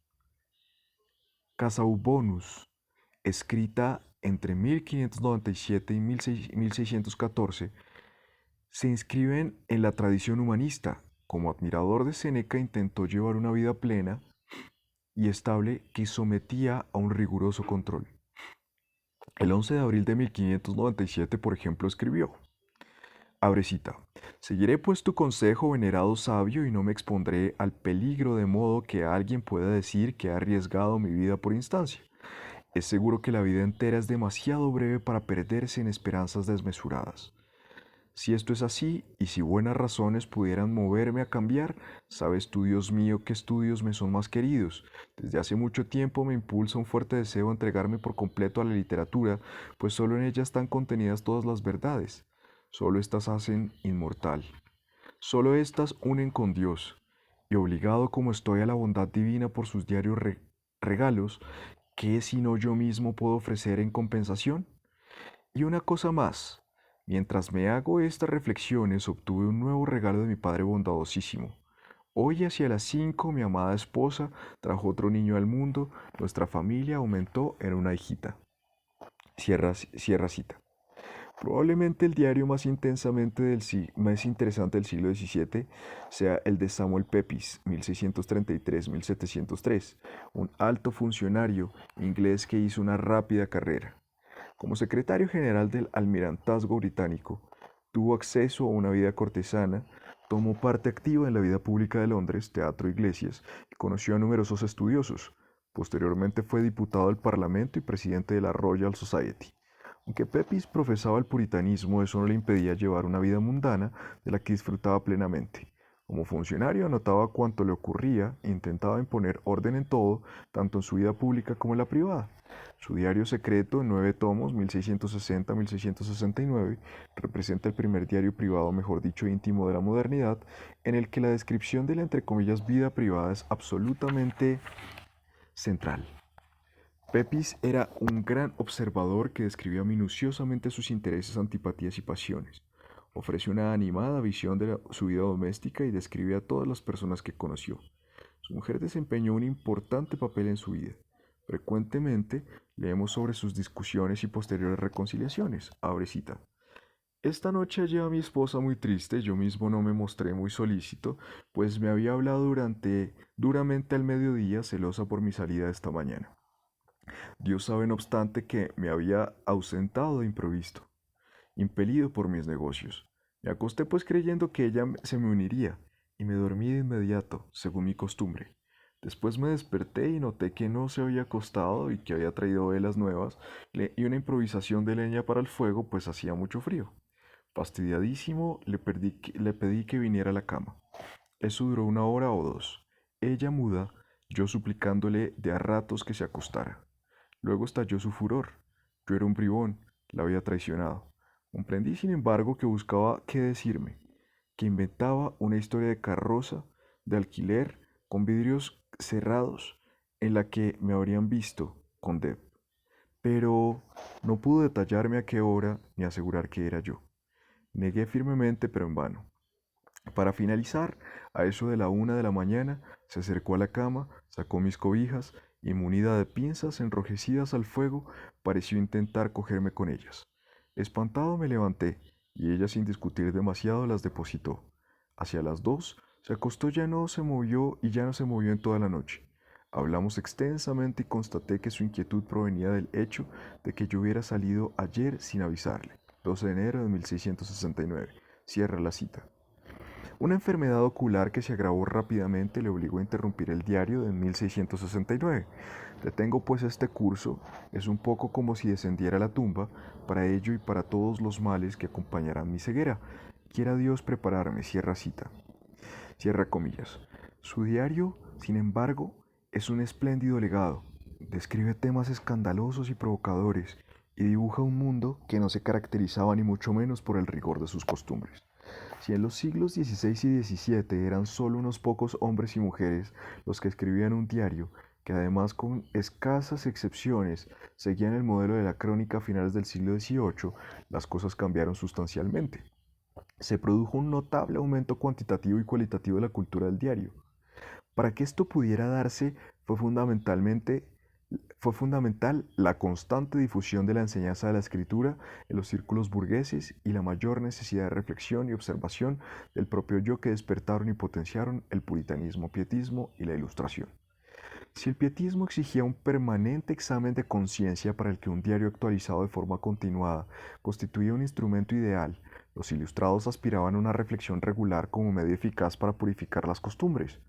escrita entre 1597 y 1614, se inscriben en la tradición humanista. Como admirador de Séneca intentó llevar una vida plena y estable que sometía a un riguroso control. El 11 de abril de 1597, por ejemplo, escribió: Abre cita. Seguiré pues tu consejo, venerado sabio, y no me expondré al peligro de modo que alguien pueda decir que he arriesgado mi vida por instancia. Es seguro que la vida entera es demasiado breve para perderse en esperanzas desmesuradas. Si esto es así, y si buenas razones pudieran moverme a cambiar, sabes tú, Dios mío, qué estudios me son más queridos. Desde hace mucho tiempo me impulsa un fuerte deseo a entregarme por completo a la literatura, pues solo en ella están contenidas todas las verdades. Solo éstas hacen inmortal. Solo éstas unen con Dios. Y obligado como estoy a la bondad divina por sus diarios regalos, ¿qué sino yo mismo puedo ofrecer en compensación? Y una cosa más. Mientras me hago estas reflexiones, obtuve un nuevo regalo de mi Padre bondadosísimo. Hoy hacia las 5 mi amada esposa trajo otro niño al mundo, nuestra familia aumentó en una hijita. Cierra cita. Probablemente el diario más interesante del siglo XVII sea el de Samuel Pepys, 1633-1703, un alto funcionario inglés que hizo una rápida carrera. Como secretario general del Almirantazgo británico, tuvo acceso a una vida cortesana, tomó parte activa en la vida pública de Londres, teatro, iglesias, y conoció a numerosos estudiosos. Posteriormente fue diputado del Parlamento y presidente de la Royal Society. Aunque Pepys profesaba el puritanismo, eso no le impedía llevar una vida mundana de la que disfrutaba plenamente. Como funcionario anotaba cuanto le ocurría e intentaba imponer orden en todo, tanto en su vida pública como en la privada. Su diario secreto, en 9 tomos, 1660-1669, representa el primer diario privado, mejor dicho, íntimo de la modernidad, en el que la descripción de la, entre comillas, vida privada es absolutamente central. Pepys era un gran observador que describía minuciosamente sus intereses, antipatías y pasiones. Ofrece una animada visión de su vida doméstica y describe a todas las personas que conoció. Su mujer desempeñó un importante papel en su vida. Frecuentemente leemos sobre sus discusiones y posteriores reconciliaciones. Abre cita. Esta noche hallé a mi esposa muy triste, yo mismo no me mostré muy solícito, pues me había hablado duramente al mediodía, celosa por mi salida esta mañana. Dios sabe, no obstante, que me había ausentado de improviso, impelido por mis negocios. Me acosté pues creyendo que ella se me uniría, y me dormí de inmediato, según mi costumbre. Después me desperté y noté que no se había acostado y que había traído velas nuevas y una improvisación de leña para el fuego, pues hacía mucho frío. Fastidiadísimo, le pedí que viniera a la cama. Eso duró 1 hora o 2. Ella muda, yo suplicándole de a ratos que se acostara. Luego estalló su furor. Yo era un bribón, la había traicionado. Comprendí, sin embargo, que buscaba qué decirme, que inventaba una historia de carroza, de alquiler, con vidrios cerrados, en la que me habrían visto con Deb. Pero no pudo detallarme a qué hora ni asegurar que era yo. Negué firmemente, pero en vano. Para finalizar, a eso de la 1 de la mañana, se acercó a la cama, sacó mis cobijas y, munida de pinzas enrojecidas al fuego, pareció intentar cogerme con ellas. Espantado me levanté, y ella sin discutir demasiado las depositó. Hacia las 2 se acostó, ya no se movió y ya no se movió en toda la noche. Hablamos extensamente y constaté que su inquietud provenía del hecho de que yo hubiera salido ayer sin avisarle. 12 de enero de 1669. Cierra la cita. Una enfermedad ocular que se agravó rápidamente le obligó a interrumpir el diario de 1669. Detengo pues este curso, es un poco como si descendiera a la tumba, para ello y para todos los males que acompañarán mi ceguera. Quiera Dios prepararme, cierra cita. Cierra comillas. Su diario, sin embargo, es un espléndido legado. Describe temas escandalosos y provocadores y dibuja un mundo que no se caracterizaba ni mucho menos por el rigor de sus costumbres. Si en los siglos XVI y XVII eran solo unos pocos hombres y mujeres los que escribían un diario, que además con escasas excepciones seguían el modelo de la crónica a finales del siglo XVIII, las cosas cambiaron sustancialmente. Se produjo un notable aumento cuantitativo y cualitativo de la cultura del diario. Para que esto pudiera darse fue fundamental la constante difusión de la enseñanza de la escritura en los círculos burgueses y la mayor necesidad de reflexión y observación del propio yo que despertaron y potenciaron el puritanismo, pietismo y la ilustración. Si el pietismo exigía un permanente examen de conciencia para el que un diario actualizado de forma continuada constituía un instrumento ideal, los ilustrados aspiraban a una reflexión regular como medio eficaz para purificar las costumbres.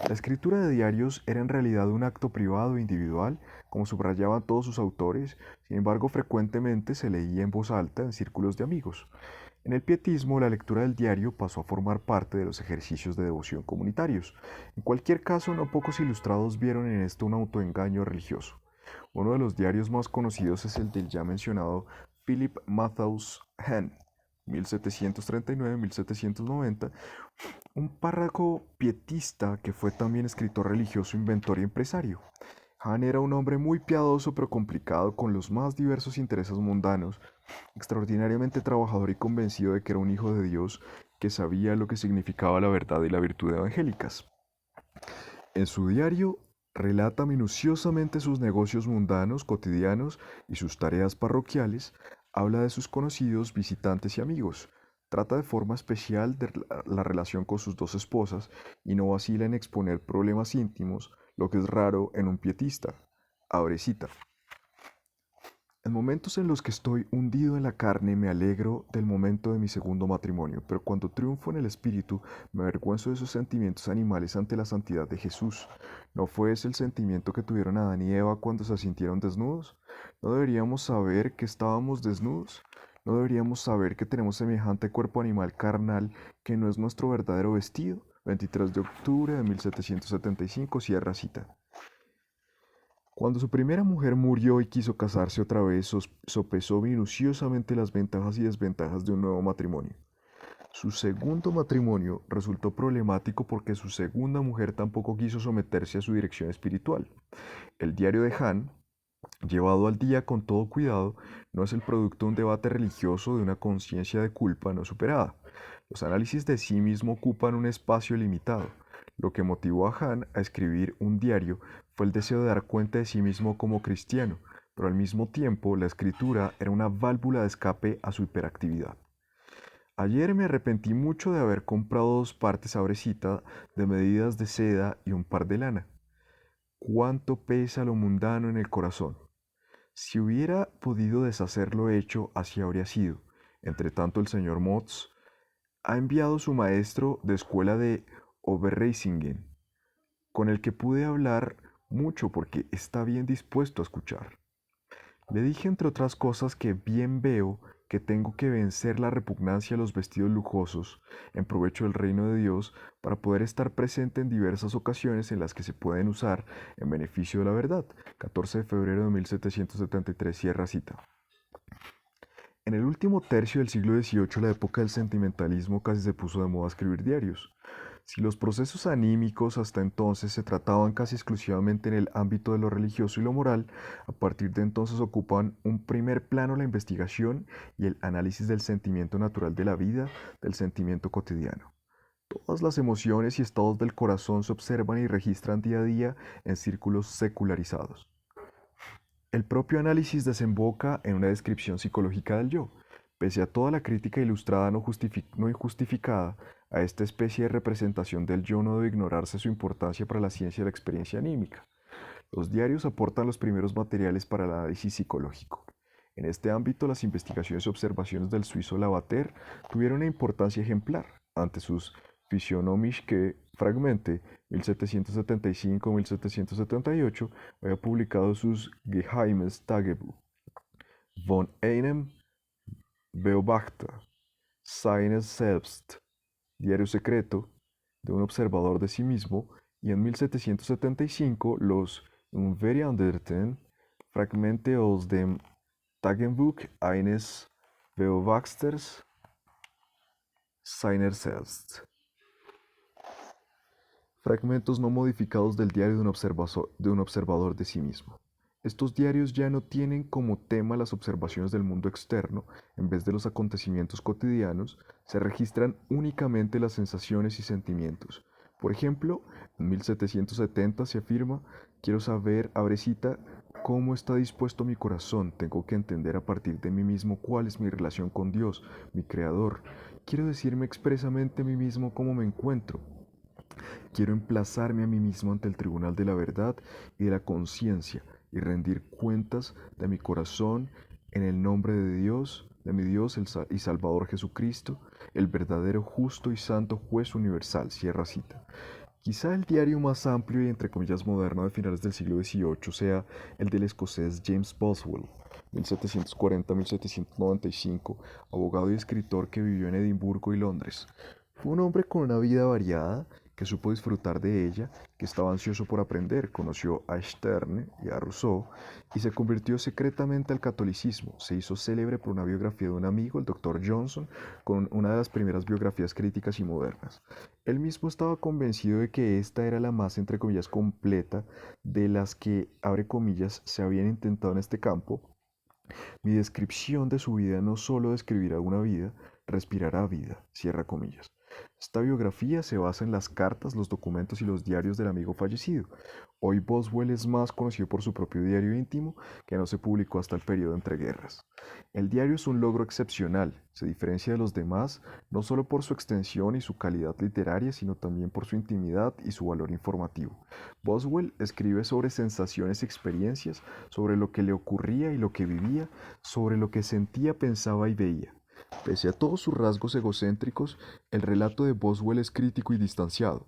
La escritura de diarios era en realidad un acto privado e individual, como subrayaban todos sus autores, sin embargo frecuentemente se leía en voz alta en círculos de amigos. En el pietismo, la lectura del diario pasó a formar parte de los ejercicios de devoción comunitarios. En cualquier caso, no pocos ilustrados vieron en esto un autoengaño religioso. Uno de los diarios más conocidos es el del ya mencionado Philip Matthews Hahn, 1739-1790, un párroco pietista que fue también escritor religioso, inventor y empresario. Hahn era un hombre muy piadoso pero complicado con los más diversos intereses mundanos, extraordinariamente trabajador y convencido de que era un hijo de Dios que sabía lo que significaba la verdad y la virtud evangélicas. En su diario relata minuciosamente sus negocios mundanos, cotidianos y sus tareas parroquiales, habla de sus conocidos, visitantes y amigos, trata de forma especial de la relación con sus 2 esposas y no vacila en exponer problemas íntimos, lo que es raro en un pietista. Abre cita. En momentos en los que estoy hundido en la carne me alegro del momento de mi segundo matrimonio, pero cuando triunfo en el espíritu me avergüenzo de esos sentimientos animales ante la santidad de Jesús. ¿No fue ese el sentimiento que tuvieron Adán y Eva cuando se sintieron desnudos? ¿No deberíamos saber que estábamos desnudos? ¿No deberíamos saber que tenemos semejante cuerpo animal carnal que no es nuestro verdadero vestido? 23 de octubre de 1775, cierra cita. Cuando su primera mujer murió y quiso casarse otra vez, sopesó minuciosamente las ventajas y desventajas de un nuevo matrimonio. Su segundo matrimonio resultó problemático porque su segunda mujer tampoco quiso someterse a su dirección espiritual. El diario de Han, llevado al día con todo cuidado, no es el producto de un debate religioso de una conciencia de culpa no superada. Los análisis de sí mismo ocupan un espacio limitado. Lo que motivó a Han a escribir un diario fue el deseo de dar cuenta de sí mismo como cristiano, pero al mismo tiempo la escritura era una válvula de escape a su hiperactividad. Ayer me arrepentí mucho de haber comprado 2 partes abrecita de medidas de seda y un par de lana. ¿Cuánto pesa lo mundano en el corazón? Si hubiera podido deshacer lo hecho, así habría sido. Entre tanto, el señor Motz ha enviado su maestro de escuela de Oberreisingen, con el que pude hablar mucho porque está bien dispuesto a escuchar. Le dije, entre otras cosas, que bien veo que tengo que vencer la repugnancia a los vestidos lujosos en provecho del reino de Dios para poder estar presente en diversas ocasiones en las que se pueden usar en beneficio de la verdad. 14 de febrero de 1773, cierra cita. En el último tercio del siglo XVIII, la época del sentimentalismo, casi se puso de moda escribir diarios. Si los procesos anímicos hasta entonces se trataban casi exclusivamente en el ámbito de lo religioso y lo moral, a partir de entonces ocupan un primer plano la investigación y el análisis del sentimiento natural de la vida, del sentimiento cotidiano. Todas las emociones y estados del corazón se observan y registran día a día en círculos secularizados. El propio análisis desemboca en una descripción psicológica del yo. Pese a toda la crítica ilustrada no injustificada a esta especie de representación del yo, no debe ignorarse su importancia para la ciencia de la experiencia anímica. Los diarios aportan los primeros materiales para el análisis psicológico. En este ámbito, las investigaciones y observaciones del suizo Lavater tuvieron una importancia ejemplar. Ante sus Physiognomische Fragmente, 1775-1778, había publicado sus Geheimes Tagebuch von einem Beobachter, seines Selbst, Diario secreto de un observador de sí mismo, y en 1775 los Unveränderten Fragmente aus dem Tagebuch eines Beobachters seiner Selbst. Fragmentos no modificados del diario de un observador de sí mismo. Estos diarios ya no tienen como tema las observaciones del mundo externo, en vez de los acontecimientos cotidianos, se registran únicamente las sensaciones y sentimientos. Por ejemplo, en 1770 se afirma: quiero saber, abrecita, cómo está dispuesto mi corazón, tengo que entender a partir de mí mismo cuál es mi relación con Dios, mi Creador. Quiero decirme expresamente a mí mismo cómo me encuentro. Quiero emplazarme a mí mismo ante el tribunal de la verdad y de la conciencia y rendir cuentas de mi corazón en el nombre de Dios, de mi Dios y Salvador Jesucristo, el verdadero, justo y santo juez universal. Cierra cita. Quizá el diario más amplio y entre comillas moderno de finales del siglo XVIII sea el del escocés James Boswell, 1740-1795, abogado y escritor que vivió en Edimburgo y Londres. Fue un hombre con una vida variada, que supo disfrutar de ella, que estaba ansioso por aprender, conoció a Sterne y a Rousseau y se convirtió secretamente al catolicismo. Se hizo célebre por una biografía de un amigo, el Dr. Johnson, con una de las primeras biografías críticas y modernas. Él mismo estaba convencido de que esta era la más, entre comillas, completa de las que, abre comillas, se habían intentado en este campo. Mi descripción de su vida no solo describirá una vida, respirará vida, cierra comillas. Esta biografía se basa en las cartas, los documentos y los diarios del amigo fallecido. Hoy Boswell es más conocido por su propio diario íntimo, que no se publicó hasta el periodo entre guerras. El diario es un logro excepcional, se diferencia de los demás no solo por su extensión y su calidad literaria, sino también por su intimidad y su valor informativo. Boswell escribe sobre sensaciones y experiencias, sobre lo que le ocurría y lo que vivía, sobre lo que sentía, pensaba y veía. Pese a todos sus rasgos egocéntricos, el relato de Boswell es crítico y distanciado.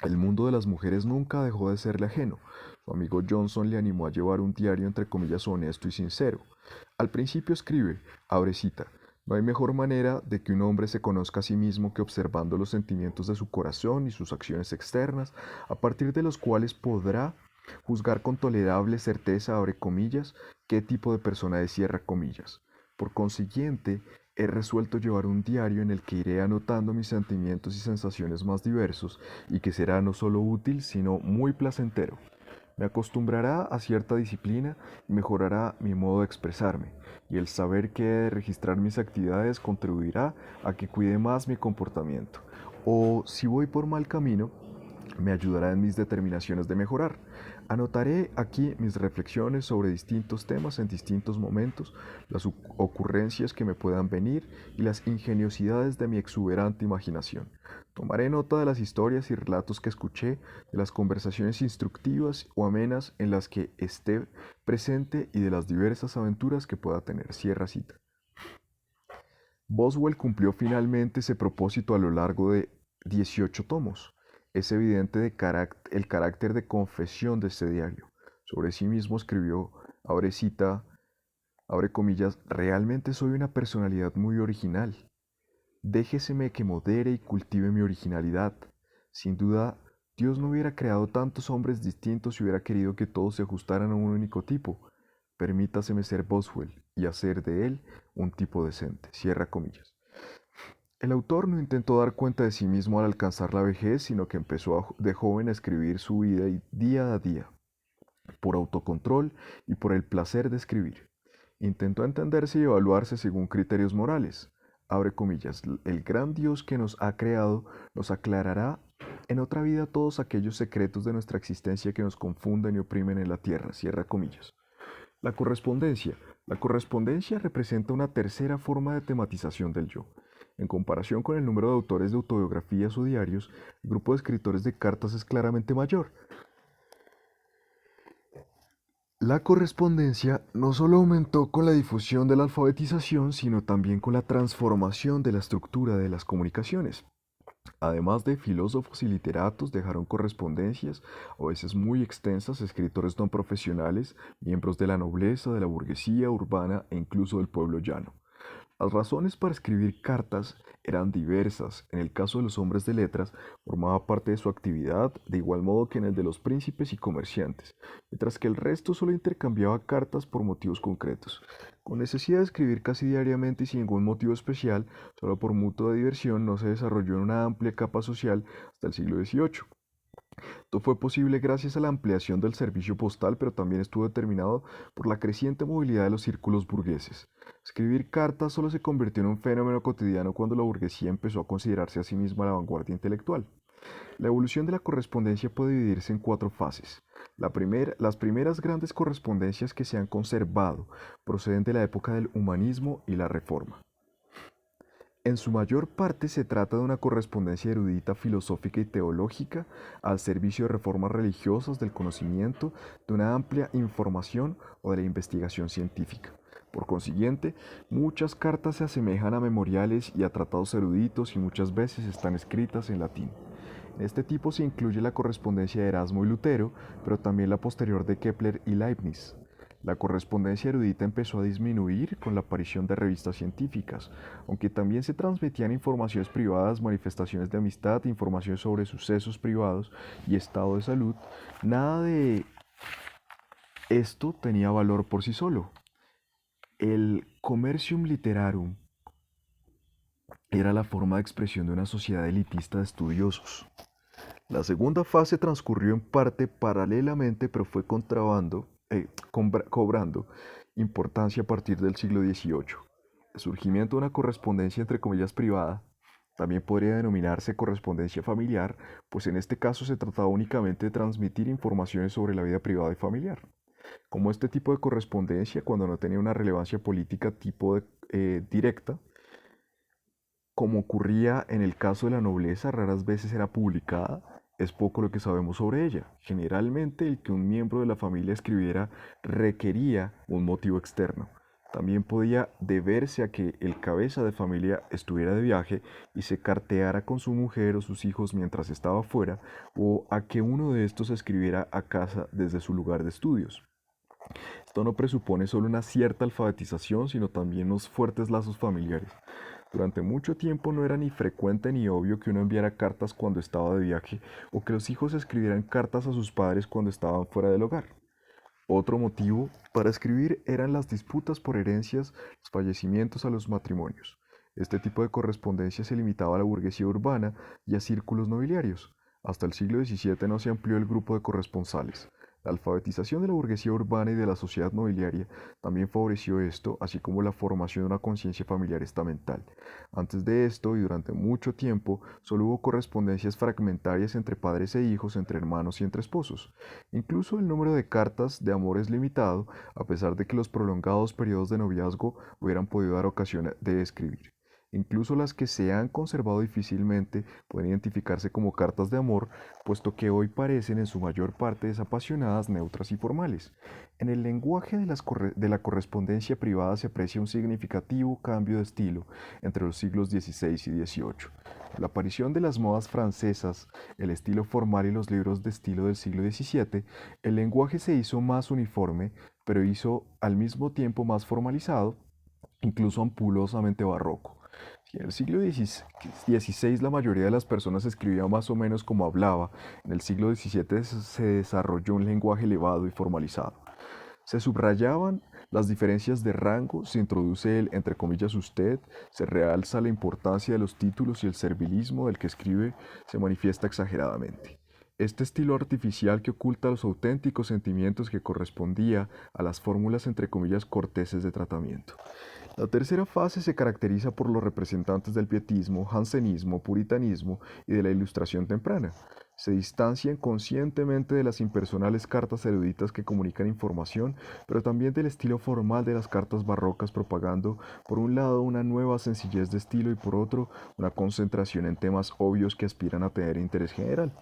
El mundo de las mujeres nunca dejó de serle ajeno. Su amigo Johnson le animó a llevar un diario entre comillas honesto y sincero. Al principio escribe, abre cita, no hay mejor manera de que un hombre se conozca a sí mismo que observando los sentimientos de su corazón y sus acciones externas, a partir de los cuales podrá juzgar con tolerable certeza, abre comillas, qué tipo de persona es, cierra comillas. Por consiguiente, he resuelto llevar un diario en el que iré anotando mis sentimientos y sensaciones más diversos y que será no solo útil, sino muy placentero. Me acostumbrará a cierta disciplina y mejorará mi modo de expresarme, y el saber que he de registrar mis actividades contribuirá a que cuide más mi comportamiento. O si voy por mal camino, me ayudará en mis determinaciones de mejorar. Anotaré aquí mis reflexiones sobre distintos temas en distintos momentos, las ocurrencias que me puedan venir y las ingeniosidades de mi exuberante imaginación. Tomaré nota de las historias y relatos que escuché, de las conversaciones instructivas o amenas en las que esté presente y de las diversas aventuras que pueda tener. Cierra cita. Boswell cumplió finalmente ese propósito a lo largo de 18 tomos. Es evidente el carácter de confesión de este diario. Sobre sí mismo escribió, abre cita, abre comillas, realmente soy una personalidad muy original. Déjeseme que modere y cultive mi originalidad. Sin duda, Dios no hubiera creado tantos hombres distintos si hubiera querido que todos se ajustaran a un único tipo. Permítaseme ser Boswell y hacer de él un tipo decente. Cierra comillas. El autor no intentó dar cuenta de sí mismo al alcanzar la vejez, sino que empezó de joven a escribir su vida y día a día, por autocontrol y por el placer de escribir. Intentó entenderse y evaluarse según criterios morales. Abre comillas, el gran Dios que nos ha creado nos aclarará en otra vida todos aquellos secretos de nuestra existencia que nos confunden y oprimen en la tierra. Cierra comillas. La correspondencia. La correspondencia representa una tercera forma de tematización del yo. En comparación con el número de autores de autobiografías o diarios, el grupo de escritores de cartas es claramente mayor. La correspondencia no solo aumentó con la difusión de la alfabetización, sino también con la transformación de la estructura de las comunicaciones. Además de filósofos y literatos, dejaron correspondencias, a veces muy extensas, escritores no profesionales, miembros de la nobleza, de la burguesía urbana e incluso del pueblo llano. Las razones para escribir cartas eran diversas. En el caso de los hombres de letras, formaba parte de su actividad, de igual modo que en el de los príncipes y comerciantes, mientras que el resto solo intercambiaba cartas por motivos concretos. Con necesidad de escribir casi diariamente y sin ningún motivo especial, solo por mutua diversión, no se desarrolló en una amplia capa social hasta el siglo XVIII. Esto fue posible gracias a la ampliación del servicio postal, pero también estuvo determinado por la creciente movilidad de los círculos burgueses. Escribir cartas solo se convirtió en un fenómeno cotidiano cuando la burguesía empezó a considerarse a sí misma la vanguardia intelectual. La evolución de la correspondencia puede dividirse en cuatro fases. Las primeras grandes correspondencias que se han conservado proceden de la época del humanismo y la reforma. En su mayor parte se trata de una correspondencia erudita, filosófica y teológica al servicio de reformas religiosas, del conocimiento, de una amplia información o de la investigación científica. Por consiguiente, muchas cartas se asemejan a memoriales y a tratados eruditos y muchas veces están escritas en latín. En este tipo se incluye la correspondencia de Erasmo y Lutero, pero también la posterior de Kepler y Leibniz. La correspondencia erudita empezó a disminuir con la aparición de revistas científicas, aunque también se transmitían informaciones privadas, manifestaciones de amistad, informaciones sobre sucesos privados y estado de salud. Nada de esto tenía valor por sí solo. El commercium literarum era la forma de expresión de una sociedad elitista de estudiosos. La segunda fase transcurrió en parte paralelamente, pero fue cobrando importancia a partir del siglo XVIII. El surgimiento de una correspondencia entre comillas privada También podría denominarse correspondencia familiar, pues en este caso se trataba únicamente de transmitir informaciones sobre la vida privada y familiar. Como este tipo de correspondencia, cuando no tenía una relevancia política directa, como ocurría en el caso de la nobleza, raras veces era publicada, es poco lo que sabemos sobre ella. Generalmente el que un miembro de la familia escribiera requería un motivo externo. También podía deberse a que el cabeza de familia estuviera de viaje y se carteara con su mujer o sus hijos mientras estaba fuera, o a que uno de estos escribiera a casa desde su lugar de estudios. Esto no presupone solo una cierta alfabetización, sino también unos fuertes lazos familiares. Durante mucho tiempo no era ni frecuente ni obvio que uno enviara cartas cuando estaba de viaje o que los hijos escribieran cartas a sus padres cuando estaban fuera del hogar. Otro motivo para escribir eran las disputas por herencias, los fallecimientos a los matrimonios. Este tipo de correspondencia se limitaba a la burguesía urbana y a círculos nobiliarios. Hasta el siglo XVII no se amplió el grupo de corresponsales. La alfabetización de la burguesía urbana y de la sociedad nobiliaria también favoreció esto, así como la formación de una conciencia familiar estamental. Antes de esto y durante mucho tiempo, solo hubo correspondencias fragmentarias entre padres e hijos, entre hermanos y entre esposos. Incluso el número de cartas de amor es limitado, a pesar de que los prolongados periodos de noviazgo hubieran podido dar ocasión de escribir. Incluso las que se han conservado difícilmente pueden identificarse como cartas de amor, puesto que hoy parecen en su mayor parte desapasionadas, neutras y formales. En el lenguaje de la correspondencia privada se aprecia un significativo cambio de estilo entre los siglos XVI y XVIII. La aparición de las modas francesas, el estilo formal y los libros de estilo del siglo XVII, el lenguaje se hizo más uniforme, pero hizo al mismo tiempo más formalizado, incluso ampulosamente barroco. Si en el siglo XVI la mayoría de las personas escribía más o menos como hablaba, en el siglo XVII se desarrolló un lenguaje elevado y formalizado. Se subrayaban las diferencias de rango, se introduce el, entre comillas, usted, se realza la importancia de los títulos y el servilismo del que escribe se manifiesta exageradamente. Este estilo artificial que oculta los auténticos sentimientos que correspondía a las fórmulas, entre comillas, corteses de tratamiento. La tercera fase se caracteriza por los representantes del pietismo, jansenismo, puritanismo y de la ilustración temprana. Se distancian conscientemente de las impersonales cartas eruditas que comunican información, pero también del estilo formal de las cartas barrocas, propagando por un lado una nueva sencillez de estilo y por otro una concentración en temas obvios que aspiran a tener interés general.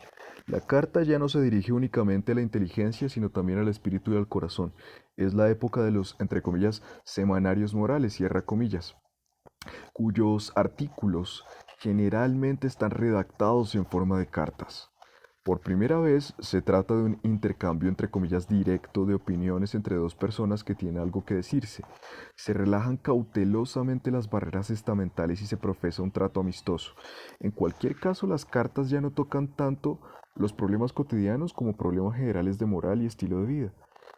La carta ya no se dirige únicamente a la inteligencia, sino también al espíritu y al corazón. Es la época de los, entre comillas, semanarios morales, cierra comillas, cuyos artículos generalmente están redactados en forma de cartas. Por primera vez se trata de un intercambio entre comillas directo de opiniones entre dos personas que tienen algo que decirse. Se relajan cautelosamente las barreras estamentales y se profesa un trato amistoso. En cualquier caso, las cartas ya no tocan tanto los problemas cotidianos como problemas generales de moral y estilo de vida.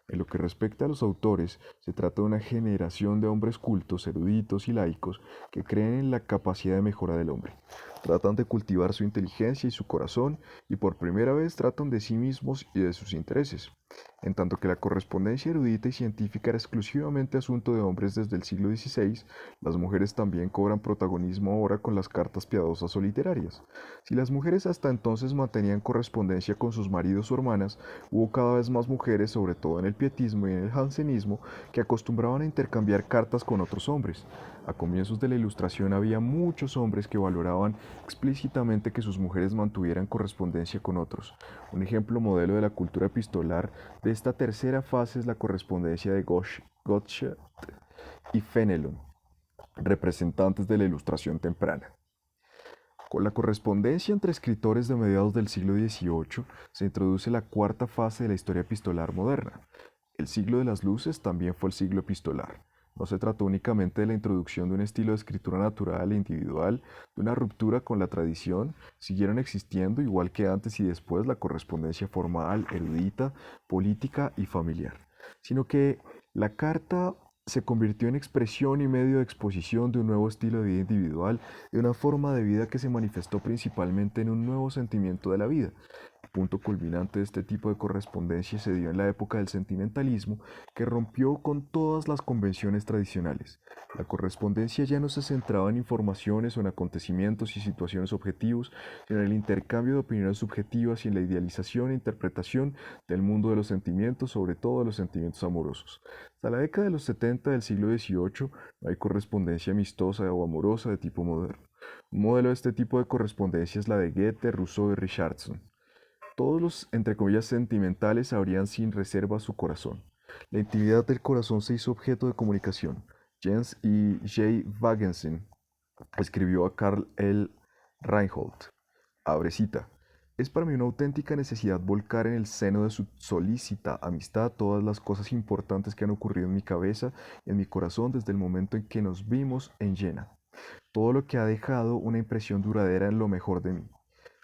En lo que respecta a los autores, se trata de una generación de hombres cultos, eruditos y laicos que creen en la capacidad de mejora del hombre. Tratan de cultivar su inteligencia y su corazón y por primera vez tratan de sí mismos y de sus intereses. En tanto que la correspondencia erudita y científica era exclusivamente asunto de hombres desde el siglo XVI, las mujeres también cobran protagonismo ahora con las cartas piadosas o literarias. Si las mujeres hasta entonces mantenían correspondencia con sus maridos o hermanas, hubo cada vez más mujeres, sobre todo en el pietismo y en el jansenismo, que acostumbraban a intercambiar cartas con otros hombres. A comienzos de la Ilustración había muchos hombres que valoraban explícitamente que sus mujeres mantuvieran correspondencia con otros. Un ejemplo modelo de la cultura epistolar de esta tercera fase es la correspondencia de Gottsched y Fenelon, representantes de la Ilustración temprana. Con la correspondencia entre escritores de mediados del siglo XVIII se introduce la cuarta fase de la historia epistolar moderna. El siglo de las luces también fue el siglo epistolar. No se trató únicamente de la introducción de un estilo de escritura natural e individual, de una ruptura con la tradición, siguieron existiendo, igual que antes y después, la correspondencia formal, erudita, política y familiar, sino que la carta se convirtió en expresión y medio de exposición de un nuevo estilo de vida individual, de una forma de vida que se manifestó principalmente en un nuevo sentimiento de la vida, punto culminante de este tipo de correspondencia se dio en la época del sentimentalismo, que rompió con todas las convenciones tradicionales. La correspondencia ya no se centraba en informaciones o en acontecimientos y situaciones objetivos, sino en el intercambio de opiniones subjetivas y en la idealización e interpretación del mundo de los sentimientos, sobre todo de los sentimientos amorosos. Hasta la década de los 70 del siglo XVIII no hay correspondencia amistosa o amorosa de tipo moderno. Un modelo de este tipo de correspondencia es la de Goethe, Rousseau y Richardson. Todos los, entre comillas, sentimentales abrían sin reserva su corazón. La intimidad del corazón se hizo objeto de comunicación. Jens y J. Wagensen escribió a Karl L. Reinhold, abre cita, es para mí una auténtica necesidad volcar en el seno de su solícita amistad todas las cosas importantes que han ocurrido en mi cabeza y en mi corazón desde el momento en que nos vimos en Jena. Todo lo que ha dejado una impresión duradera en lo mejor de mí.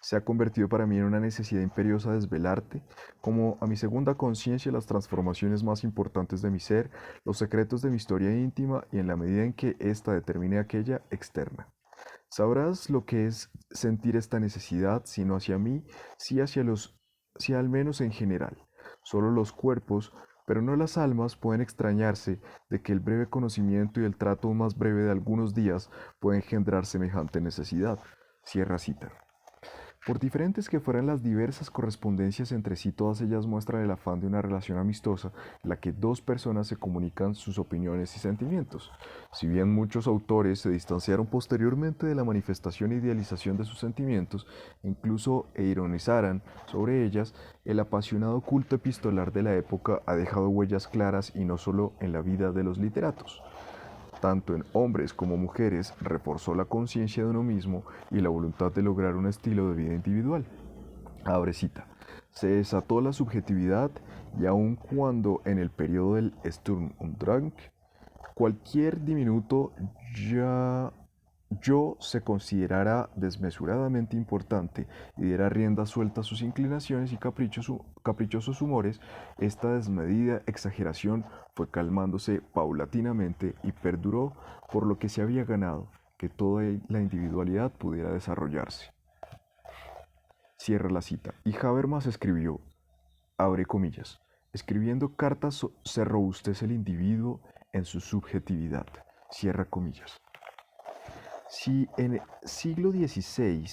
Se ha convertido para mí en una necesidad imperiosa desvelarte, como a mi segunda conciencia, las transformaciones más importantes de mi ser, los secretos de mi historia íntima y en la medida en que ésta determine aquella externa. Sabrás lo que es sentir esta necesidad, si no hacia mí, sí hacia los, sí al menos en general. Solo los cuerpos, pero no las almas, pueden extrañarse de que el breve conocimiento y el trato más breve de algunos días pueden engendrar semejante necesidad. Cierra cita. Por diferentes que fueran las diversas correspondencias entre sí, todas ellas muestran el afán de una relación amistosa en la que dos personas se comunican sus opiniones y sentimientos. Si bien muchos autores se distanciaron posteriormente de la manifestación e idealización de sus sentimientos, e incluso ironizaran sobre ellas, el apasionado culto epistolar de la época ha dejado huellas claras y no solo en la vida de los literatos. Tanto en hombres como mujeres, reforzó la conciencia de uno mismo y la voluntad de lograr un estilo de vida individual. Abre cita. Se desató la subjetividad y aun cuando en el periodo del Sturm und Drang, cualquier diminuto yo se considerara desmesuradamente importante y diera rienda suelta a sus inclinaciones y caprichosos humores, esta desmedida exageración fue calmándose paulatinamente y perduró por lo que se había ganado, que toda la individualidad pudiera desarrollarse. Cierra la cita. Y Habermas escribió, abre comillas, escribiendo cartas se robustece el individuo en su subjetividad. Cierra comillas. Si en el siglo XVI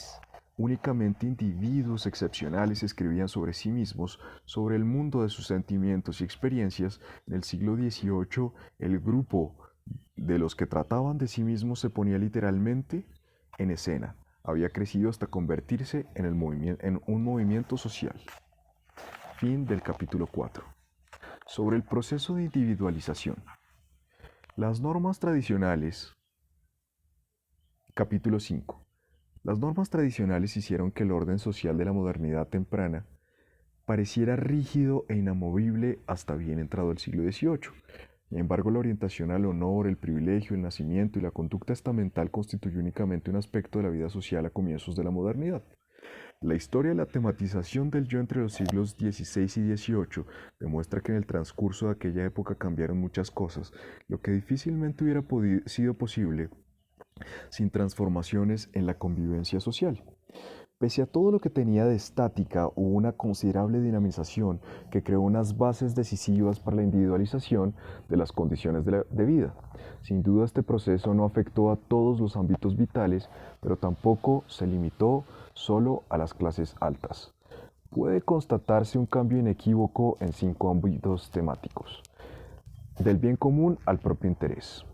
únicamente individuos excepcionales escribían sobre sí mismos, sobre el mundo de sus sentimientos y experiencias, en el siglo XVIII el grupo de los que trataban de sí mismos se ponía literalmente en escena. Había crecido hasta convertirse en un movimiento social. Fin del capítulo 4. Sobre el proceso de individualización. Las normas tradicionales. Capítulo 5. Las normas tradicionales hicieron que el orden social de la modernidad temprana pareciera rígido e inamovible hasta bien entrado el siglo XVIII. Sin embargo, la orientación al honor, el privilegio, el nacimiento y la conducta estamental constituyó únicamente un aspecto de la vida social a comienzos de la modernidad. La historia de la tematización del yo entre los siglos XVI y XVIII demuestra que en el transcurso de aquella época cambiaron muchas cosas, lo que difícilmente hubiera sido posible sin transformaciones en la convivencia social. Pese a todo lo que tenía de estática, hubo una considerable dinamización que creó unas bases decisivas para la individualización de las condiciones de vida. Sin duda este proceso no afectó a todos los ámbitos vitales, pero tampoco se limitó solo a las clases altas. Puede constatarse un cambio inequívoco en 5 ámbitos temáticos: del bien común al propio interés.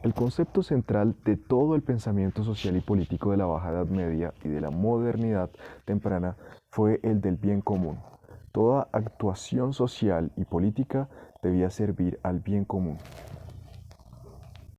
El concepto central de todo el pensamiento social y político de la Baja Edad Media y de la modernidad temprana fue el del bien común. Toda actuación social y política debía servir al bien común.